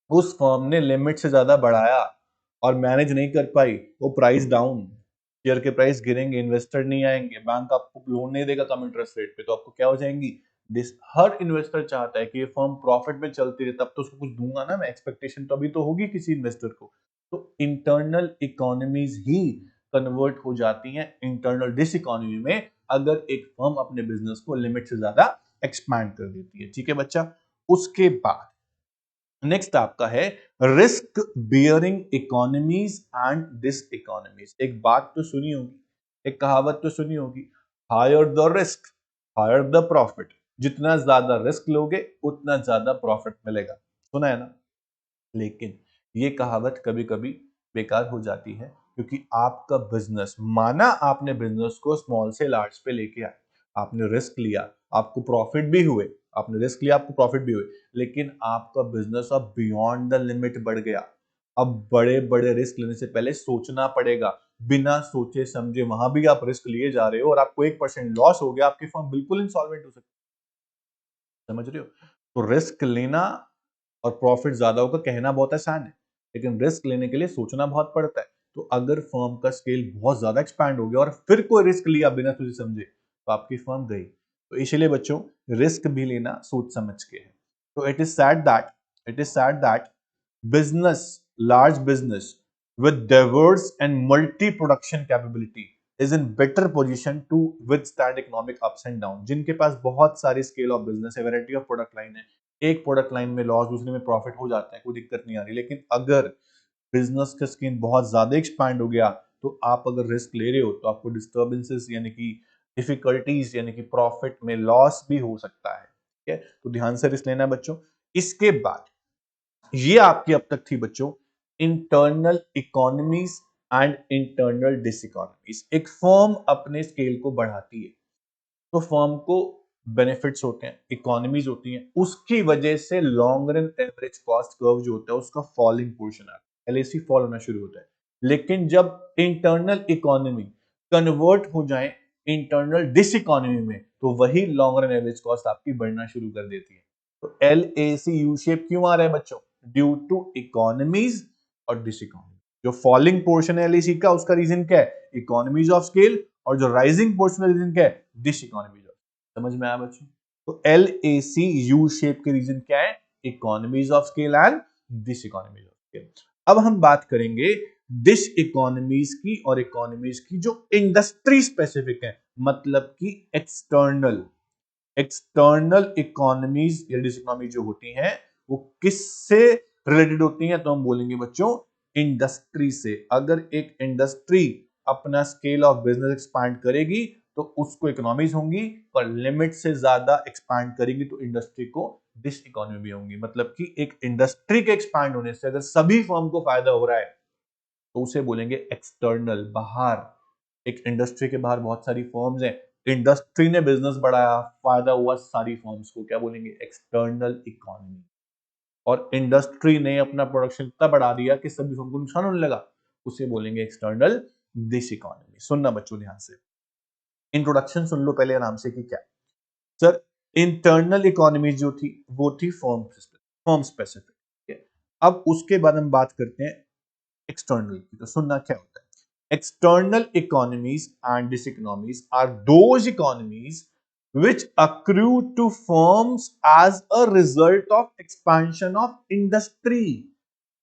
उस फर्म ने लिमिट से ज्यादा बढ़ाया और मैनेज नहीं कर पाई, वो प्राइस डाउन, शेयर के प्राइस गिरेंगे, इन्वेस्टर नहीं आएंगे, बैंक आपको लोन नहीं देगा कम इंटरेस्ट रेट पे, तो आपको क्या हो जाएंगी? हर इन्वेस्टर चाहता है कि ये फर्म प्रॉफिट में चलती रहे, तब तो उसको कुछ दूंगा ना मैं, एक्सपेक्टेशन तो अभी तो होगी किसी इन्वेस्टर को। तो इंटरनल इकोनॉमीज ही कन्वर्ट हो जाती हैं इंटरनल डिस इकोनॉमी में, अगर एक फर्म अपने बिजनेस को लिमिट से ज्यादा एक्सपैंड कर देती है। ठीक है बच्चा, उसके बाद नेक्स्ट आपका है risk bearing economies and diseconomies. एक बात तो सुनी होगी, एक कहावत तो सुनी होगी, higher the risk higher the profit. जितना ज्यादा रिस्क लोगे उतना ज्यादा प्रॉफिट मिलेगा, सुना है ना? लेकिन ये कहावत कभी कभी बेकार हो जाती है, क्योंकि आपका बिजनेस, माना आपने बिजनेस को स्मॉल से लार्ज पे लेके आए, आपने रिस्क लिया, आपको प्रॉफिट भी हुए, आपने रिस्क लिया आपको प्रॉफिट भी हुए, लेकिन आपका बिजनेस अब बियॉन्ड द लिमिट बढ़ गया। अब बड़े बड़े रिस्क लेने से पहले सोचना पड़ेगा, बिना सोचे समझे वहां भी आप रिस्क लिए जा रहे हो और आपको 1% लॉस हो गया, आपकी फर्म बिल्कुल इंसॉल्वेंट हो सकती है। समझ रहे हो? तो रिस्क लेना और प्रॉफिट ज्यादा होगा कहना बहुत आसान है, लेकिन रिस्क लेने के लिए सोचना बहुत पड़ता है। तो अगर फर्म का स्केल बहुत ज्यादा एक्सपैंड हो गया और फिर कोई रिस्क लिया बिना तुझे समझे, तो आपकी फर्म गई। तो इसलिए बच्चों रिस्क भी लेना सोच समझ के है। तो it is sad that business, large business with diverse and multi-production capability is in better position to withstand economic ups and downs। जिनके पास बहुत सारी स्केल ऑफ बिजनेस है, वैरायटी ऑफ प्रोडक्ट लाइन है, एक प्रोडक्ट लाइन में लॉस दूसरे में प्रॉफिट हो जाता है, कोई दिक्कत नहीं आ रही। लेकिन अगर बिजनेस का स्केल बहुत ज्यादा एक्सपैंड हो गया, तो आप अगर रिस्क ले रहे हो तो आपको डिस्टर्बेंसेस यानी कि डिफिकल्टीज यानी कि प्रॉफिट में लॉस भी हो सकता है। ठीक है, तो ध्यान से रिस्क लेना बच्चों। इसके बाद ये आपकी अब तक थी बच्चों इंटरनल इकोनॉमीज एंड इंटरनल डिसइकोनॉमीज। एक फर्म अपने स्केल को बढ़ाती है तो फर्म को बेनिफिट्स होते हैं, इकोनॉमीज होती हैं, उसकी वजह से long run average cost curve जो होता है उसका फॉलिंग पोर्शन आता है, एलएसी फॉल होना शुरू होता है। लेकिन जब इंटरनल इकोनॉमी कन्वर्ट हो जाए इंटरनल डिस इकोनॉमी में, तो वही लॉन्ग रन एवरेज कॉस्ट आपकी बढ़ना शुरू कर देती है। तो L A C U shape क्यों आ रहा है बच्चों? ड्यू टू इकोनॉमीज और डिस इकोनॉमी। जो फॉलिंग पोर्शन है एलएसी का, उसका रीजन क्या है? Economies of scale. और जो राइजिंग पोर्शन का रीजन क्या है? Diseconomies of. समझ में आया बच्चों? तो एलएसी यू शेप के रीजन क्या है? Economies of scale and diseconomies of scale. अब हम बात करेंगे डिस इकोनॉमीज की और इकोनॉमीज की जो इंडस्ट्री स्पेसिफिक है, मतलब कि एक्सटर्नल। एक्सटर्नल इकोनॉमीज या डिस इकोनॉमी जो होती हैं वो किससे रिलेटेड होती हैं? तो हम बोलेंगे बच्चों इंडस्ट्री से। अगर एक इंडस्ट्री अपना स्केल ऑफ बिजनेस एक्सपांड करेगी तो उसको इकोनॉमीज होंगी, पर लिमिट से ज्यादा एक्सपांड करेगी तो इंडस्ट्री को डिस इकोनॉमी भी होंगी। मतलब कि एक इंडस्ट्री के एक्सपांड होने से अगर सभी फर्म को फायदा हो रहा है तो उसे बोलेंगे एक्सटर्नल, बाहर। एक इंडस्ट्री के बाहर बहुत सारी फर्म्स हैं, इंडस्ट्री ने बिजनेस बढ़ाया, फायदा हुआ सारी फर्म्स को, क्या बोलेंगे? External economy. और इंडस्ट्री ने अपना प्रोडक्शन इतना बढ़ा दिया कि सभी फर्म को नुकसान होने लगा, उसे बोलेंगे एक्सटर्नल डिस इकोनॉमी। सुनना बच्चों ध्यान से, इंट्रोडक्शन सुन लो पहले आराम से कि क्या। सर, इंटरनल इकोनॉमी जो थी वो थी फर्म स्पेसिफिक। अब उसके बाद हम बात करते हैं एक्सटर्नल की। तो सुनना क्या होता है। External economies and diseconomies are those economies which accrue to firms as a result of expansion of industry।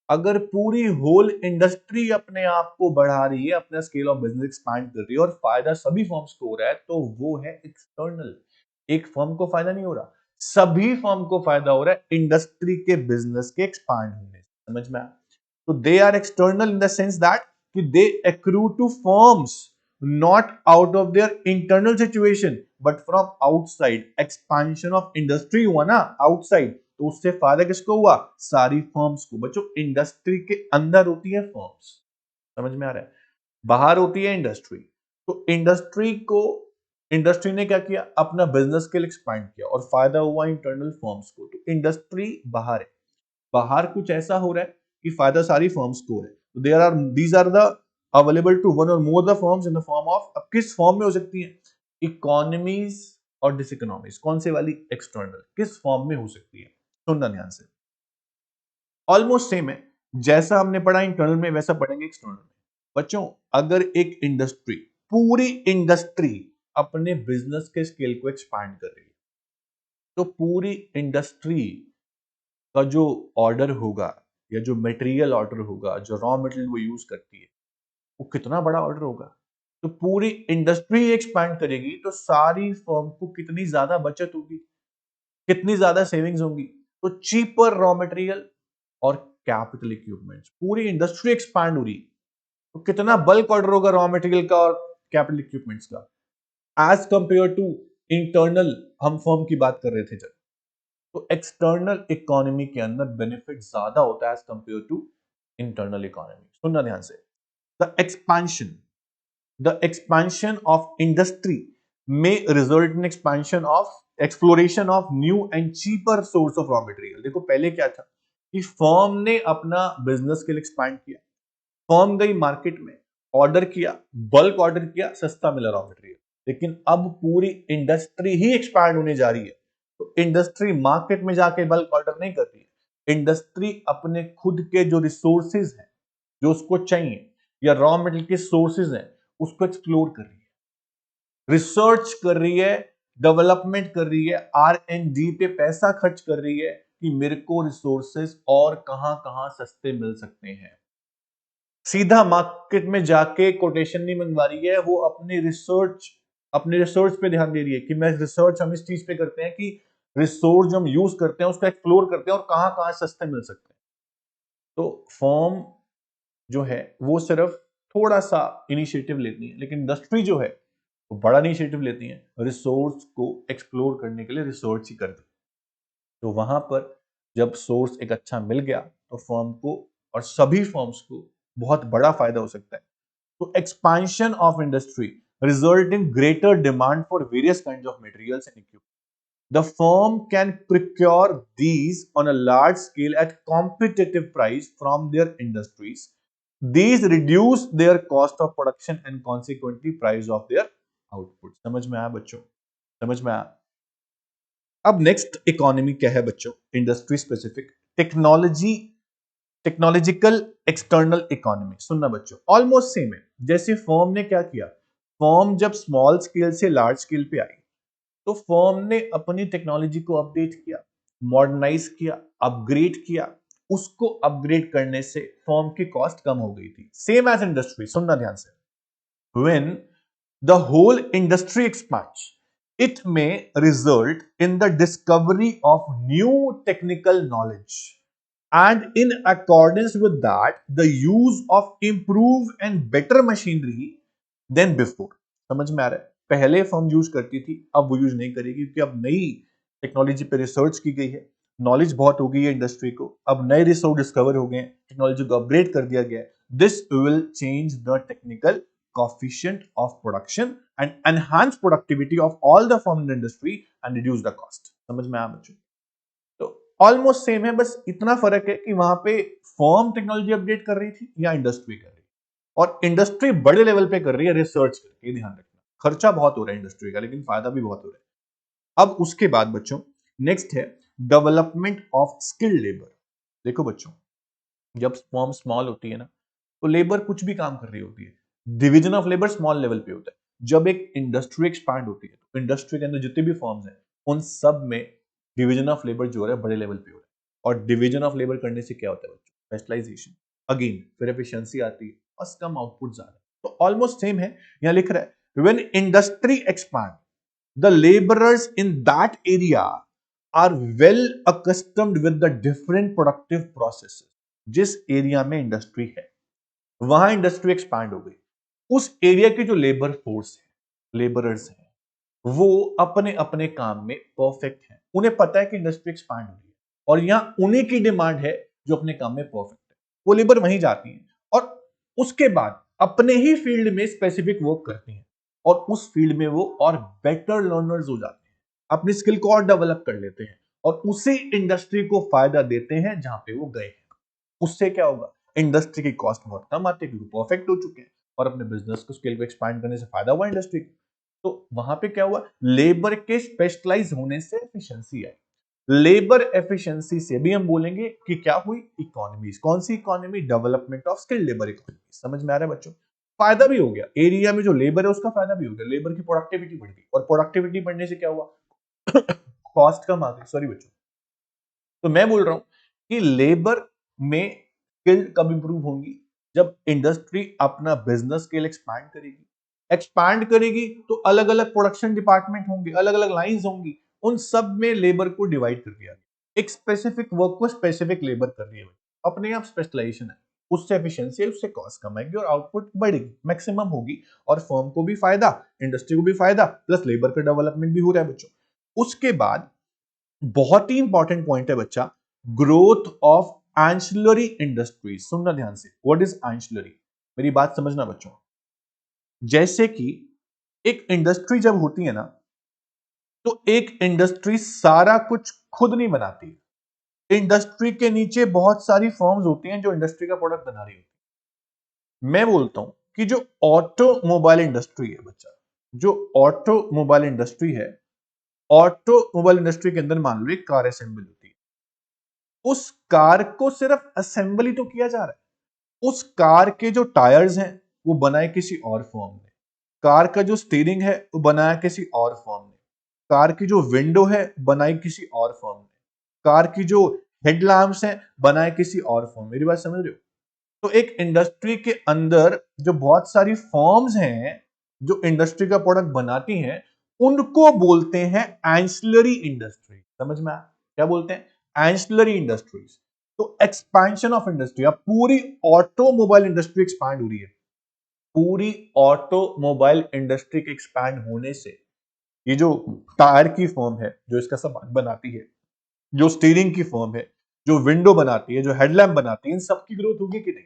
अगर पूरी होल इंडस्ट्री अपने आप को बढ़ा रही है, अपना स्केल ऑफ बिजनेस एक्सपांड कर रही है और फायदा सभी फर्म्स को हो रहा है, तो वो है एक्सटर्नल। एक फर्म को फायदा नहीं हो रहा, सभी फर्म को फायदा हो रहा है इंडस्ट्री के बिजनेस के एक्सपांड होने से। समझ में आया? तो they are external in the sense that कि they accrue to firms not out of their internal situation but from outside. Expansion of industry हुआ ना आउटसाइड, तो उससे फायदा किसको हुआ? सारी फर्म्स को। बच्चों इंडस्ट्री के अंदर होती है फर्म्स, समझ में आ रहा है? बाहर होती है इंडस्ट्री। तो इंडस्ट्री ने क्या किया? अपना बिजनेस स्केल एक्सपांड किया और फायदा हुआ इंटरनल फर्म्स को। तो इंडस्ट्री बाहर है, बाहर कुछ ऐसा हो रहा है कि फायदा सारी फर्म्स को है। तो these are the available to one or more the firms in the form of. अब किस फॉर्म में हो सकती है? इकोनॉमीज और डिसइकोनॉमीज। कौन से वाली? एक्सटर्नल। किस फॉर्म में हो सकती है? सुनना ध्यान से, ऑलमोस्ट सेम है। जैसा हमने पढ़ा इंटरनल में वैसा पढ़ेंगे एक्सटर्नल में। बच्चों अगर एक इंडस्ट्री, पूरी इंडस्ट्री अपने बिजनेस के स्केल को एक्सपांड कर रही है, तो पूरी इंडस्ट्री का जो ऑर्डर होगा या जो मटेरियल ऑर्डर होगा, जो रॉ मटेरियल वो यूज करती है, वो कितना बड़ा ऑर्डर होगा। तो पूरी इंडस्ट्री एक्सपैंड करेगी तो सारी फर्म को कितनी ज्यादा बचत होगी, कितनी ज्यादा सेविंग्स होंगी। तो चीपर रॉ मटेरियल और कैपिटल इक्विपमेंट्स। पूरी इंडस्ट्री एक्सपैंड हो रही है तो कितना बल्क ऑर्डर होगा रॉ मटेरियल का और कैपिटल इक्विपमेंट्स का, एज कंपेयर टू इंटरनल। हम फर्म की बात कर रहे थे जब, तो एक्सटर्नल इकोनॉमी के अंदर बेनिफिट ज्यादा होता है as compare to internal economy. सुनना ध्यान से, the expansion the expansion of industry में result in expansion of exploration of new and cheaper source of raw material. देखो पहले क्या था कि फर्म ने अपना बिजनेस के लिए एक्सपैंड किया, फर्म गई मार्केट में, ऑर्डर किया, बल्क ऑर्डर किया, सस्ता मिला रॉ मटेरियल। लेकिन अब पूरी इंडस्ट्री ही एक्सपैंड होने जा रही है, तो इंडस्ट्री मार्केट में जाके बल्क ऑर्डर नहीं करती है। इंडस्ट्री अपने खुद के जो रिसोर्सेज हैं, जो उसको चाहिए, या रॉ मटेरियल के सोर्सेज हैं, उसको एक्सप्लोर कर रही है, रिसर्च कर रही है, डेवलपमेंट कर रही है, R&D पे पैसा खर्च कर रही है कि मेरे को रिसोर्सेज और कहां कहां सस्ते मिल सकते हैं। सीधा मार्केट में जाके कोटेशन नहीं मंगवा रही है, वो अपने रिसर्च पे ध्यान दे रही है कि मैं रिसर्च हम इस चीज पे करते हैं कि रिसोर्स जो हम यूज करते हैं उसको एक्सप्लोर करते हैं और कहां कहां सस्ते मिल सकते हैं। तो फर्म जो है वो सिर्फ थोड़ा सा इनिशिएटिव लेती है, लेकिन इंडस्ट्री जो है वो बड़ा इनिशिएटिव लेती है, रिसोर्स को एक्सप्लोर करने के लिए रिसर्च ही करती है। तो वहां पर जब सोर्स एक अच्छा मिल गया तो फर्म को और सभी फर्म्स को बहुत बड़ा फायदा हो सकता है। तो expansion of industry result in greater demand for various kinds of materials and equipment. The firm can procure these on a large scale at competitive price from their industries. These reduce their cost of production and consequently price of their output. समझ में आया बच्चों? समझ में आया? अब नेक्स्ट इकोनॉमी क्या है बच्चों? Industry specific technology technological external economy, economy बच्चों, ऑलमोस्ट सेम है। जैसे फर्म ने क्या किया, फर्म जब स्मॉल स्केल से लार्ज स्केल पे आई तो फर्म ने अपनी टेक्नोलॉजी को अपडेट किया, मॉडर्नाइज किया, अपग्रेड किया। उसको अपग्रेड करने से फर्म की कॉस्ट कम हो गई थी। सेम एज इंडस्ट्री, सुनना ध्यान से, when the whole industry expands it may result in the discovery of new technical knowledge, and in accordance with that the use of improved and better machinery than before। समझ में आ रहा है? पहले फर्म यूज करती थी, अब वो यूज नहीं करेगी क्योंकि अब नई टेक्नोलॉजी पे रिसर्च की गई है, नॉलेज बहुत हो गई है इंडस्ट्री को, अब नए रिसोर्स डिस्कवर हो गए, टेक्नोलॉजी को अपग्रेड कर दिया गया है। This will change the technical coefficient of production and enhance productivity of all the firm in the industry and reduce the cost। समझ में आया बच्चों? तो ऑलमोस्ट सेम है, बस इतना फर्क है कि वहां पे फर्म टेक्नोलॉजी अपडेट कर रही थी या इंडस्ट्री कर रही है। और इंडस्ट्री बड़े लेवल पे कर रही है रिसर्च करके, ध्यान रखना। खर्चा बहुत हो रहा है इंडस्ट्री का, लेकिन फायदा भी बहुत हो रहा है। अब उसके बाद बच्चों नेक्स्ट है डेवलपमेंट ऑफ स्किल्ड लेबर। देखो बच्चों, जब फर्म स्मॉल होती है ना तो लेबर कुछ भी काम कर रही होती है, division of labour small level पे होता है। जब एक इंडस्ट्री एक्सपांड होती है तो इंडस्ट्री के अंदर जितने भी फर्म्स हैं उन सब में डिवीजन ऑफ लेबर जो हो रहा है बड़े लेवल पे हो रहा है। और डिवीजन ऑफ लेबर करने से क्या होता है बच्चों, स्पेशलाइजेशन, अगेन फिर एफिशिएंसी आती है और कम आउटपुट ज्यादा। तो ऑलमोस्ट सेम है। यहां लिख रहा है when industry expand the labourers in that area are well accustomed with the different productive processes. जिस एरिया में इंडस्ट्री है वहां इंडस्ट्री एक्सपांड हो गई, उस एरिया की जो लेबर फोर्स है, लेबरर्स हैं, वो अपने अपने काम में परफेक्ट हैं। उन्हें पता है कि इंडस्ट्री एक्सपांड हो रही है और यहां उन्हीं की डिमांड है जो अपने काम में परफेक्ट है। वो लेबर वहीं जाती है और उसके बाद अपने ही फील्ड में स्पेसिफिक वर्क करती हैं और उस फील्ड में वो और बेटर लर्नर्स हो जाते हैं, अपनी स्किल को और डेवलप कर लेते हैं और उसी इंडस्ट्री को फायदा देते हैं जहां पे वो गए हैं। उससे क्या होगा, इंडस्ट्री की कॉस्ट बहुत कम आती है क्योंकि परफेक्ट हो चुके हैं और अपने बिजनेस को स्केल को एक्सपांड करने से फायदा हुआ इंडस्ट्री को। तो वहां पे क्या हुआ, लेबर के स्पेशलाइज होने से एफिशिएंसी आई। लेबर एफिशिएंसी से भी हम बोलेंगे कि क्या हुई, इकोनॉमीज। कौन सी economy, development of skilled labour economy. समझ में आ रहा है बच्चों? फायदा भी हो गया, एरिया में जो लेबर है उसका फायदा भी हो गया, लेबर की प्रोडक्टिविटी बढ़ गई और प्रोडक्टिविटी बढ़ने से क्या हुआ कॉस्ट कम आ गई। सॉरी बच्चों, तो मैं बोल रहा हूं कि लेबर में स्किल कब इंप्रूव होंगी, जब इंडस्ट्री अपना बिजनेस स्केल एक्सपैंड करेगी। एक्सपैंड करेगी तो अलग अलग प्रोडक्शन डिपार्टमेंट होंगे, अलग अलग लाइंस होंगी, उन सब में लेबर को डिवाइड कर दिया गया। एक स्पेसिफिक वर्क को स्पेसिफिक लेबर कर रही है, अपने आप स्पेशलाइजेशन है, उससे एफिशिएंसी है, उससे कॉस्ट कम आएगी और आउटपुट बढ़ेगी, मैक्सिमम होगी और फर्म को भी फायदा, इंडस्ट्री को भी फायदा, प्लस लेबर का डेवलपमेंट भी हो रहा है बच्चों। उसके बाद बहुत ही इंपॉर्टेंट पॉइंट है बच्चा, ग्रोथ ऑफ एंसिलरी इंडस्ट्रीज। सुनना ध्यान से, व्हाट इज एंसिलरी, मेरी बात समझना बच्चों। जैसे कि एक इंडस्ट्री जब होती है ना तो एक इंडस्ट्री सारा कुछ खुद नहीं बनाती। इंडस्ट्री के नीचे बहुत सारी फर्म्स होती हैं जो इंडस्ट्री का प्रोडक्ट बना रही होती है। मैं बोलता हूं कि जो ऑटोमोबाइल इंडस्ट्री है बच्चा, जो ऑटोमोबाइल इंडस्ट्री है, ऑटोमोबाइल इंडस्ट्री के अंदर मान लो एक कार असेंबल होती है, उस कार को सिर्फ असेंबली तो किया जा रहा है। उस कार के जो टायर्स हैं वो बनाए किसी और फर्म ने, कार का जो स्टीयरिंग है वो बनाया किसी और फर्म ने, कार की जो विंडो है बनाई किसी और फर्म ने, कार की जो हेडलैम्प्स हैं बनाए किसी और फर्म। मेरी बात समझ रहे हो? तो एक इंडस्ट्री के अंदर जो बहुत सारी फर्म्स हैं जो इंडस्ट्री का प्रोडक्ट बनाती हैं, उनको बोलते हैं एंसिलरी इंडस्ट्री। समझ में आया? क्या बोलते हैं? Ancillary industries. तो एक्सपेंशन ऑफ इंडस्ट्री, अब पूरी ऑटोमोबाइल इंडस्ट्री एक्सपैंड हो रही है। पूरी ऑटोमोबाइल इंडस्ट्री के एक्सपैंड होने से ये जो टायर की फर्म है जो इसका सामान बनाती है, जो स्टीयरिंग की फर्म है, जो विंडो बनाती है, जो हेडलैम्प बनाती है, इन सबकी ग्रोथ होगी कि नहीं?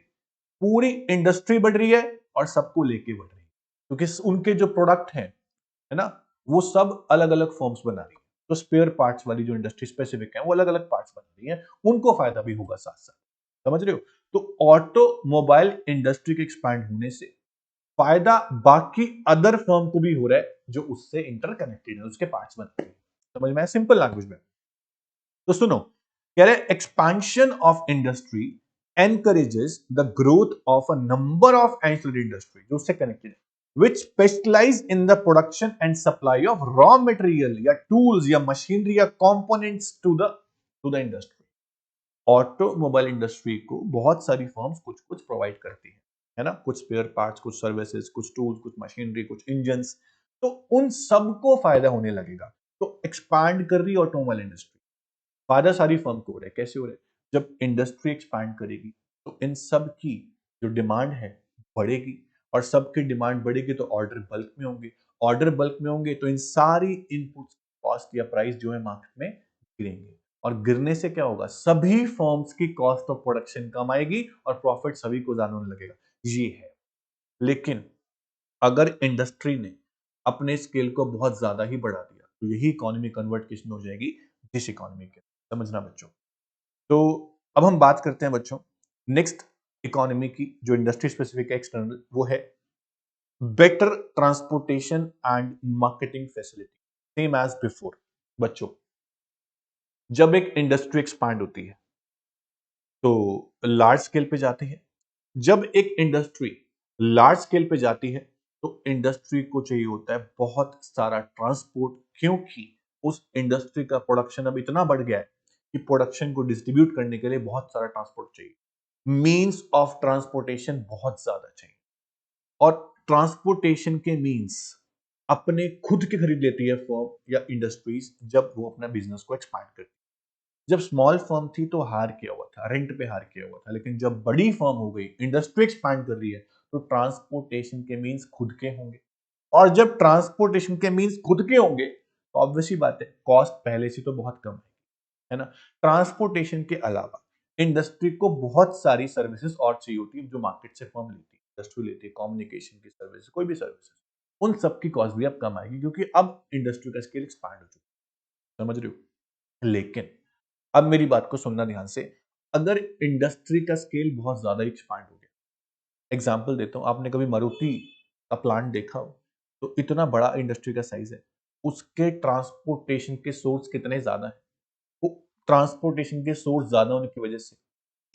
पूरी इंडस्ट्री बढ़ रही है और सबको लेके बढ़ रही है क्योंकि उनके जो प्रोडक्ट हैं, है ना, वो सब अलग अलग फर्म्स बना रही है। तो स्पेयर पार्ट्स वाली जो इंडस्ट्री स्पेसिफिक है वो अलग अलग पार्ट्स बना रही है, उनको फायदा भी होगा साथ साथ। समझ रहे हो? तो ऑटोमोबाइल इंडस्ट्री के एक्सपैंड होने से फायदा बाकी अदर फर्म को भी हो रहा है जो उससे इंटरकनेक्टेड है, उसके पार्ट्स बना रही है। समझ में? सिंपल लैंग्वेज में तो सुनो, कह रहे expansion of industry encourages the growth of a number of ancillary industries जो उससे connected है, which specialize in the production and supply of raw material या tools या machinery या components to the industry. Automobile industry को बहुत सारी फर्म्स कुछ कुछ प्रोवाइड करती है ना, कुछ स्पेयर पार्ट्स, कुछ सर्विसेज, कुछ टूल्स, कुछ मशीनरी, कुछ इंजन्स, तो उन सबको फायदा होने लगेगा। तो एक्सपांड कर रही है ऑटोमोबाइल इंडस्ट्री, फायदा सारी फर्म को हो रहा है। कैसे हो रहा है? जब इंडस्ट्री एक्सपांड करेगी तो इन सब की जो डिमांड है बढ़ेगी, और सबकी डिमांड बढ़ेगी तो ऑर्डर बल्क में होंगे, ऑर्डर बल्क में होंगे तो इन सारी इनपुट कॉस्ट या प्राइस जो है मार्केट में गिरेंगे, और गिरने से क्या होगा? सभी फर्म्स की कॉस्ट ऑफ प्रोडक्शन कम आएगी और प्रॉफिट सभी को ज्यादा होने लगेगा। ये है। लेकिन अगर इंडस्ट्री ने अपने स्केल को बहुत ज्यादा ही बढ़ा दिया तो यही इकोनॉमी कन्वर्ट किस में हो जाएगी? डिस इकोनॉमी के। समझना बच्चों। तो अब हम बात करते हैं बच्चों नेक्स्ट इकोनॉमी की, जो इंडस्ट्री स्पेसिफिक है एक्सटर्नल, वो है better transportation and marketing facility, same as before. बच्चों, जब एक इंडस्ट्री एक्सपांड होती है तो लार्ज स्केल पे जाती है। जब एक इंडस्ट्री लार्ज स्केल पे जाती है तो इंडस्ट्री को चाहिए होता है बहुत सारा ट्रांसपोर्ट, क्योंकि उस इंडस्ट्री का प्रोडक्शन अब इतना बढ़ गया है कि प्रोडक्शन को डिस्ट्रीब्यूट करने के लिए बहुत सारा ट्रांसपोर्ट चाहिए, मींस ऑफ ट्रांसपोर्टेशन बहुत ज्यादा चाहिए। और ट्रांसपोर्टेशन के मींस अपने खुद के खरीद लेती है फर्म या इंडस्ट्रीज जब वो अपना बिजनेस को एक्सपांड करती है। जब स्मॉल फर्म थी तो हायर किया हुआ था, रेंट पे हायर किया हुआ था, लेकिन जब बड़ी फर्म हो गई, इंडस्ट्री एक्सपांड कर रही है, तो ट्रांसपोर्टेशन के मींस खुद के होंगे। और जब ट्रांसपोर्टेशन के मींस खुद के होंगे तो ऑब्वियसली बात है कॉस्ट पहले से तो बहुत कम है ना। ट्रांसपोर्टेशन के अलावा इंडस्ट्री को बहुत सारी सर्विसेज और चाहिए होती है जो मार्केट से फर्म लेती है, इंडस्ट्री लेती है, कम्युनिकेशन की सर्विस, कोई भी सर्विसेज, उन सब की कॉस्ट भी अब कम आएगी क्योंकि अब इंडस्ट्री का स्केल एक्सपांड हो चुका है। समझ रहे हो? लेकिन अब मेरी बात को सुनना ध्यान से, अगर इंडस्ट्री का स्केल बहुत ज्यादा एक्सपांड हो गया, एग्जांपल देता हूं, आपने कभी मारुति का प्लांट देखा हो तो इतना बड़ा इंडस्ट्री का साइज है, उसके ट्रांसपोर्टेशन के सोर्स कितने ज्यादा है। वो ट्रांसपोर्टेशन के सोर्स ज्यादा होने की वजह से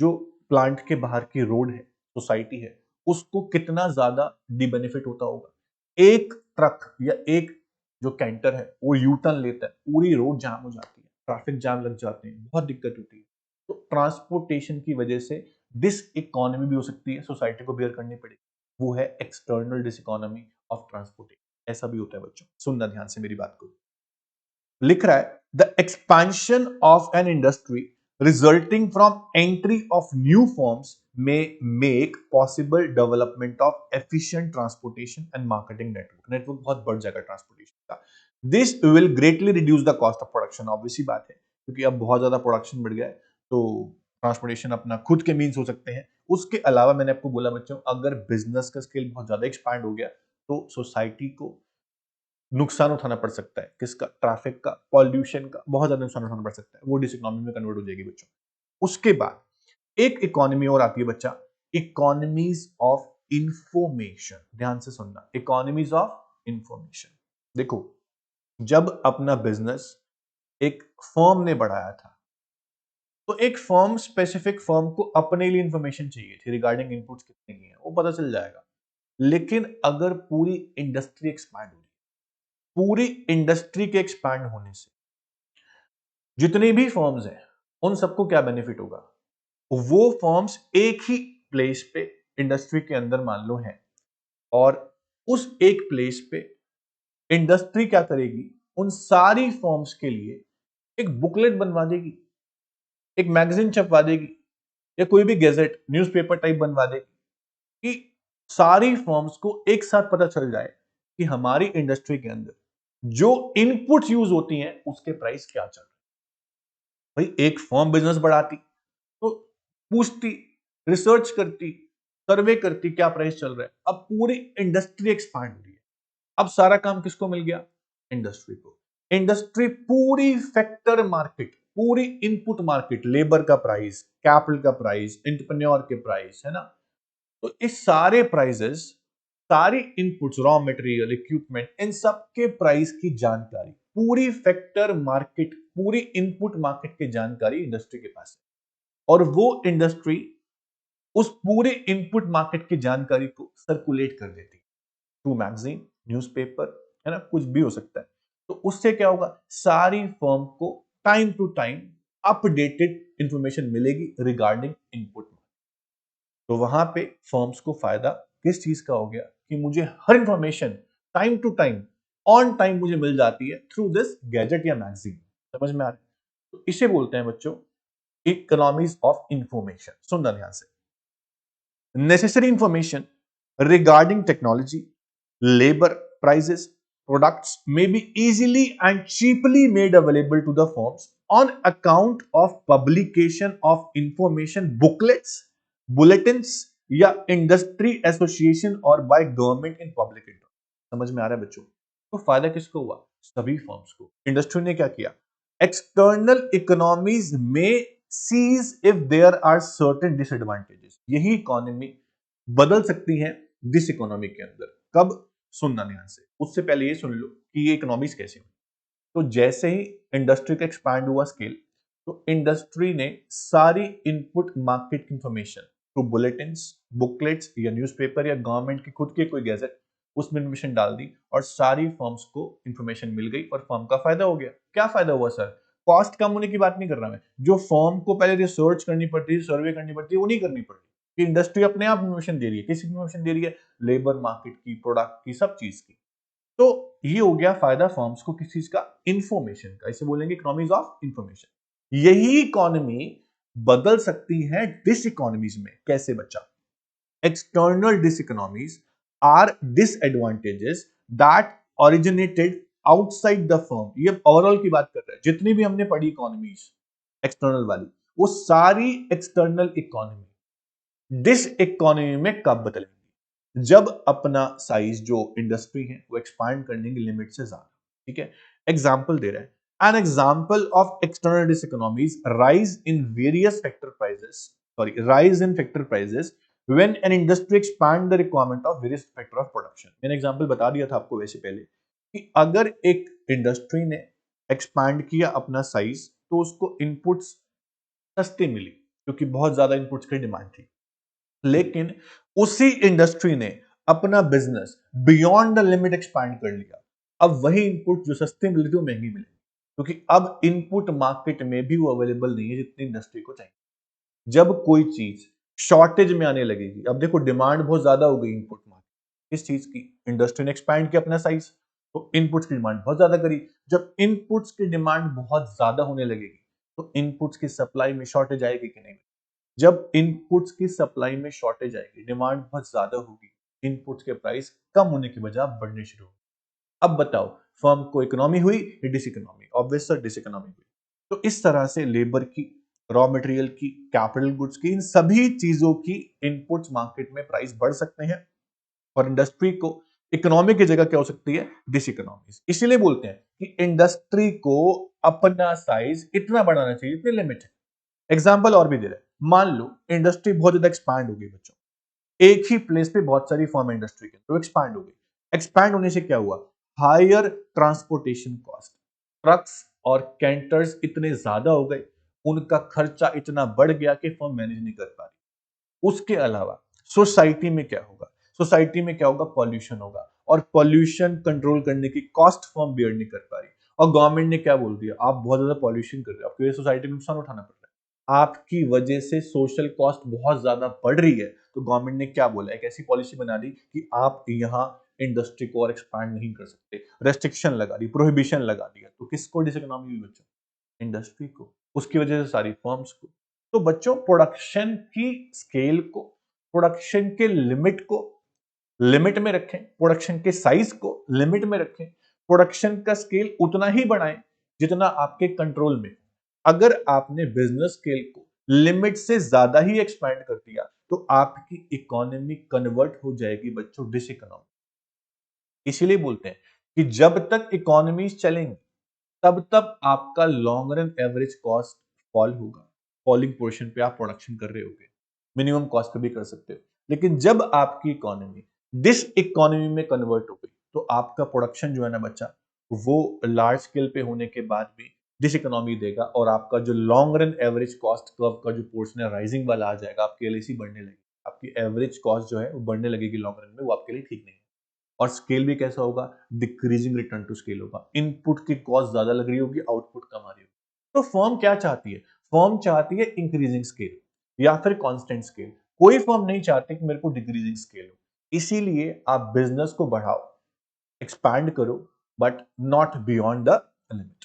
जो प्लांट के बाहर की रोड है, सोसाइटी है, उसको कितना ज्यादा डिबेनिफिट होता होगा। एक ट्रक या एक जो कैंटर है वो यू टर्न लेता है, पूरी रोड जाम हो जाती है, ट्रैफिक जाम लग जाते हैं, बहुत दिक्कत होती है। तो ट्रांसपोर्टेशन की वजह से डिस इकोनॉमी भी हो सकती है, सोसाइटी को बेयर करनी पड़ेगी, वो है external diseconomy of transportation. ऐसा भी होता है बच्चों, सुनना ध्यान से मेरी बात को। लिख रहा है the expansion of an industry resulting from entry of new forms में make possible development of efficient transportation and marketing network. Network बहुत बढ़ जाएगा ट्रांसपोर्टेशन का। This will greatly reduce the cost of production. Obviously बात है क्योंकि अब बहुत ज्यादा प्रोडक्शन बढ़ गया है तो ट्रांसपोर्टेशन अपना खुद के मीन्स हो सकते हैं। उसके अलावा मैंने आपको बोला बच्चों, अगर बिजनेस का स्केल बहुत ज्यादा एक्सपांड हो गया तो सोसाइटी को नुकसान उठाना पड़ सकता है। किसका? ट्रैफिक का, पॉल्यूशन का, बहुत ज्यादा नुकसान उठाना पड़ सकता है, वो डिस इकोनॉमी में कन्वर्ट हो जाएगी बच्चों। उसके बाद एक इकोनॉमी और आती है बच्चा, इकोनॉमीज ऑफ इंफॉर्मेशन। ध्यान से सुनना, इकोनॉमीज ऑफ इंफॉर्मेशन। देखो, जब अपना बिजनेस एक फर्म ने बढ़ाया था तो एक फर्म स्पेसिफिक फर्म को अपने लिए इंफॉर्मेशन चाहिए थी रिगार्डिंग इनपुट्स कितने की है, वो पता चल जाएगा। लेकिन अगर पूरी इंडस्ट्री एक्सपैंड हो, पूरी इंडस्ट्री के एक्सपैंड होने से जितनी भी फर्म्स हैं उन सबको क्या बेनिफिट होगा? वो फर्म्स एक ही प्लेस पे इंडस्ट्री के अंदर मान लो हैं, और उस एक प्लेस पे इंडस्ट्री क्या करेगी? उन सारी फर्म्स के लिए एक बुकलेट बनवा देगी, एक मैगजीन छपवा देगी, या कोई भी गैजेट न्यूज़पेपर टाइप बनवा देगी कि सारी फर्म्स को एक साथ पता चल जाए कि हमारी इंडस्ट्री के अंदर जो इनपुट यूज होती हैं उसके प्राइस क्या चल रहे हैं। भाई एक फर्म बिजनेस बढ़ाती तो पूछती, रिसर्च करती, सर्वे करती क्या प्राइस चल रहा है। अब पूरी इंडस्ट्री एक्सपांड हो रही है, अब सारा काम किसको मिल गया? इंडस्ट्री को। इंडस्ट्री पूरी फैक्टर मार्केट, पूरी इनपुट मार्केट, लेबर का प्राइस, कैपिटल का प्राइस, एंटरप्रेन्योर के प्राइस, है ना, तो इस सारे प्राइसेस, सारी इनपुट्स, रॉ मटेरियल, इक्विपमेंट, इन सब के प्राइस की जानकारी, पूरी फैक्टर मार्केट, पूरी इनपुट मार्केट की जानकारी इंडस्ट्री के पास है। और वो इंडस्ट्री उस पूरे इनपुट मार्केट की जानकारी को सर्कुलेट कर देती है थ्रू मैगजीन, न्यूज़पेपर, है ना, कुछ भी हो सकता है। तो उससे क्या होगा, सारी फर्म को time to time updated information मिलेगी रिगार्डिंग इनपुट। तो वहां पे फर्म्स को फायदा किस चीज का हो गया कि मुझे हर information time to time on time मुझे मिल जाती है थ्रू दिस गैजेट या मैगजीन। समझ में आ रहा है? तो इसे बोलते हैं बच्चों इकोनॉमीज ऑफ इंफॉर्मेशन। सुन ध्यान से, necessary information regarding technology, labor, prices, products may be easily and cheaply made available to the firms on account of publication of information booklets, bulletins या इंडस्ट्री एसोसिएशन और by government in public interest. समझ में आ रहा है बच्चों? तो फायदा किसको हुआ? सभी फर्म्स को। इंडस्ट्री ने क्या किया? एक्सटर्नल इकोनॉमीज में sees if there are certain disadvantages. यही इकोनॉमी बदल सकती है दिस इकोनॉमी के अंदर। कब? सुनना ध्यान से, उससे पहले ये सुन लो कि ये इकोनॉमीज कैसे हुई। तो जैसे ही इंडस्ट्री का एक्सपैंड हुआ स्केल, तो इंडस्ट्री ने सारी इनपुट मार्केट की इंफॉर्मेशन थ्रू बुलेटिन्स, बुकलेट्स या न्यूज़पेपर या गवर्नमेंट की खुद के कोई गैजेट, उसमें इंफॉर्मेशन डाल दी और सारी फर्म्स को इंफॉर्मेशन मिल गई और फर्म का फायदा हो गया। क्या फायदा हुआ सर? कॉस्ट कम होने की बात नहीं कर रहा मैं, जो फर्म को पहले रिसर्च करनी पड़ती है, सर्वे करनी पड़ती है, वो नहीं करनी पड़ती कि इंडस्ट्री अपने आप इंफॉर्मेशन दे रही है। किस इंफॉर्मेशन दे रही है? लेबर मार्केट की, प्रोडक्ट की, सब चीज की। तो ये हो गया फायदा फर्म्स को किस चीज का? इंफॉर्मेशन का। इसे बोलेंगे इकोनॉमीज ऑफ इंफॉर्मेशन। यही इकोनॉमी बदल सकती है डिस इकोनॉमीज में। कैसे बच्चा? External diseconomies are disadvantages that originated outside the firm. ये ओवरऑल की बात कर रहे हैं, जितनी भी हमने पढ़ी इकोनॉमीज एक्सटर्नल वाली, वो सारी एक्सटर्नल इकोनॉमी डिस इकोनॉमी में कब बदलेंगी? जब अपना साइज जो इंडस्ट्री है वो एक्सपांड करने की लिमिट से ज्यादा। ठीक है, एग्जांपल दे रहे हैं। An example of external diseconomies rise in various factor prices, sorry, rise in factor prices when an industry expand the requirement of various factor of production. मैंने एग्जांपल बता दिया था आपको वैसे पहले कि अगर एक इंडस्ट्री ने एक्सपैंड किया अपना साइज, तो उसको इनपुट्स सस्ते मिली क्योंकि बहुत ज्यादा इनपुट्स की डिमांड थी। लेकिन उसी इंडस्ट्री ने अपना business beyond the limit expand कर लिया। अब वही इनपुट जो सस्ते मिल रही थी वो महंगी मिलेगी, क्योंकि अब इनपुट मार्केट में भी वो अवेलेबल नहीं है जितनी इंडस्ट्री को चाहिए। जब कोई चीज शॉर्टेज में आने लगेगी, अब देखो डिमांड बहुत ज्यादा हो गई इनपुट मार्केट इस चीज की, इंडस्ट्री ने एक्सपैंड किया अपना साइज, तो इनपुट्स की डिमांड बहुत ज्यादा करी। जब इनपुट्स की डिमांड बहुत ज्यादा होने लगेगी, तो इनपुट्स की सप्लाई में शॉर्टेज आएगी कि नहीं? जब इनपुट्स की सप्लाई में शॉर्टेज आएगी, डिमांड बहुत ज्यादा होगी, इनपुट्स के प्राइस कम होने की बजाय बढ़ने शुरू होंगे। अब बताओ, फर्म को इकोनॉमी हुई या diseconomy? Obvious sir, diseconomy हुई। तो इस तरह से लेबर की, रॉ मटेरियल की, कैपिटल गुड्स की, इन सभी चीजों की इनपुट्स मार्केट में प्राइस बढ़ सकते हैं और इंडस्ट्री को इकोनॉमी की जगह क्या हो सकती है? Diseconomy. इसीलिए बोलते हैं कि इंडस्ट्री को अपना साइज इतना बढ़ाना चाहिए जितनी लिमिट है। एग्जाम्पल और भी दे रहे हैं। मान लो इंडस्ट्री बहुत ज्यादा एक्सपैंड हो गई बच्चों, एक ही प्लेस पे बहुत सारी फर्म इंडस्ट्री के, तो एक्सपैंड हो गई। एक्सपैंड होने से क्या हुआ? हायर ट्रांसपोर्टेशन कॉस्ट, ट्रक्स और कैंटर्स इतने ज्यादा हो गए, उनका खर्चा इतना बढ़ गया कि फर्म मैनेज नहीं कर पा रही। उसके अलावा सोसाइटी में क्या होगा? सोसाइटी में क्या होगा? पॉल्यूशन होगा, और पॉल्यूशन कंट्रोल करने की कॉस्ट फर्म बेयर नहीं कर पा रही। और गवर्नमेंट ने क्या बोल दिया? आप बहुत ज्यादा पॉल्यूशन कर रहे हो, आपको ये सोसाइटी में नुकसान उठाना पड़ रहा है, आपकी वजह से सोशल कॉस्ट बहुत ज्यादा बढ़ रही है। तो गवर्नमेंट ने क्या बोला? एक ऐसी पॉलिसी बना दी कि आप यहाँ इंडस्ट्री को और एक्सपैंड नहीं कर सकते, रेस्ट्रिक्शन लगा दी, प्रोहिबिशन लगा दिया। तो किसको डिस इकोनॉमी हुई बच्चों? इंडस्ट्री को, उसकी वजह से सारी फर्म्स को। तो बच्चों, प्रोडक्शन की स्केल को, प्रोडक्शन के लिमिट को लिमिट में रखें, प्रोडक्शन के साइज को लिमिट में रखें, प्रोडक्शन का स्केल उतना ही बढ़ाएं जितना आपके कंट्रोल में। अगर आपने बिजनेस स्केल को लिमिट से ज्यादा ही एक्सपैंड कर दिया, तो आपकी इकोनॉमी कन्वर्ट हो जाएगी बच्चों डिस इकोनॉमी। इसीलिए बोलते हैं कि जब तक इकोनॉमीज चलेंगी, तब तक आपका long run average cost fall होगा। फॉलिंग पोर्शन पे आप प्रोडक्शन कर रहे होगे, मिनिमम कॉस्ट पे भी कर सकते हो। लेकिन जब आपकी इकोनॉमी डिस इकोनॉमी में कन्वर्ट हो गई, तो आपका प्रोडक्शन जो है ना बच्चा, वो लार्ज स्केल पे होने के बाद भी डिस इकोनॉमी देगा, और आपका जो long run average cost curve का जो पोर्शन है राइजिंग वाला आ जाएगा, आपकी एलएसी बढ़ने लगेगी। आपकी एवरेज कॉस्ट जो है वो बढ़ने लगेगी लॉन्ग रन में, वो आपके लिए ठीक नहीं है। और स्केल भी कैसा होगा, डिक्रीजिंग रिटर्न टू स्केल होगा। इनपुट की कॉस्ट ज्यादा लग रही होगी, आउटपुट कम आ रही होगी। तो फर्म क्या चाहती है, फर्म चाहती है इंक्रीजिंग स्केल या फिर कांस्टेंट स्केल। कोई फर्म नहीं चाहती कि मेरे को डिक्रीजिंग स्केल हो। इसीलिए आप बिजनेस को बढ़ाओ, एक्सपैंड करो, but not beyond the limit.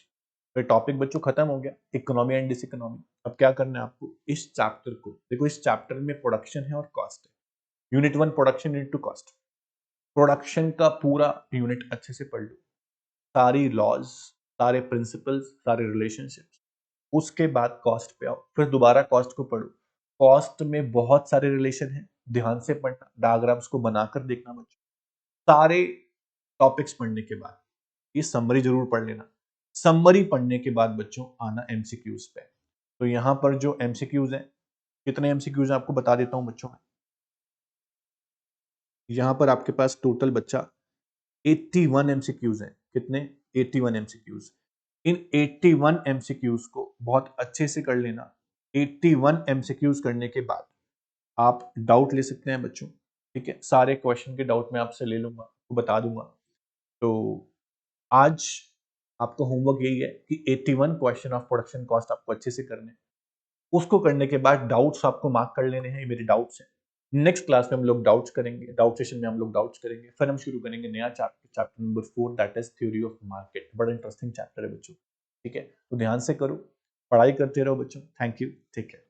तो टॉपिक बच्चों खत्म हो गया, इकोनॉमी एंड डिस इकोनॉमी। अब क्या करना है आपको, इस चैप्टर को देखो, इस चैप्टर में प्रोडक्शन है और कॉस्ट है। Unit 1 production, unit 2 cost. Production का पूरा यूनिट अच्छे से पढ़ लो, सारी लॉज, सारे प्रिंसिपल्स, सारे रिलेशनशिप्स। उसके बाद कॉस्ट पे आओ, फिर दोबारा कॉस्ट को पढ़ो। कॉस्ट में बहुत सारे रिलेशन हैं, ध्यान से पढ़ना, डायग्राम्स को बनाकर देखना बच्चों। सारे टॉपिक्स पढ़ने के बाद ये समरी जरूर पढ़ लेना। समरी पढ़ने के बाद बच्चों आना एमसीक्यूज पे। तो यहां पर जो एमसीक्यूज हैं, कितने एमसीक्यूज आपको बता देता हूं बच्चों। यहां पर आपके पास टोटल बच्चा 81 एमसीक्यूज हैं। कितने, 81 एमसीक्यूज। इन 81 एमसीक्यूज को बहुत अच्छे से कर लेना। 81 एमसीक्यूज करने के बाद आप डाउट ले सकते हैं बच्चों, ठीक है। सारे क्वेश्चन के डाउट मैं आपसे ले लूंगा, तो बता दूंगा। तो आज आपका होमवर्क यही है कि 81 क्वेश्चन ऑफ प्रोडक्शन कॉस्ट आपको अच्छे से करने हैं। उसको करने के बाद डाउट्स आपको मार्क कर लेने हैं, ये मेरे डाउट्स हैं। नेक्स्ट क्लास में हम लोग डाउट्स करेंगे, डाउट सेशन में हम लोग डाउट्स करेंगे, फिर हम शुरू करेंगे नया chapter, chapter number 4, that is theory of market. बड़ा इंटरेस्टिंग चैप्टर है बच्चों, ठीक है। तो ध्यान से करो, पढ़ाई करते रहो बच्चों। Thank you, take care.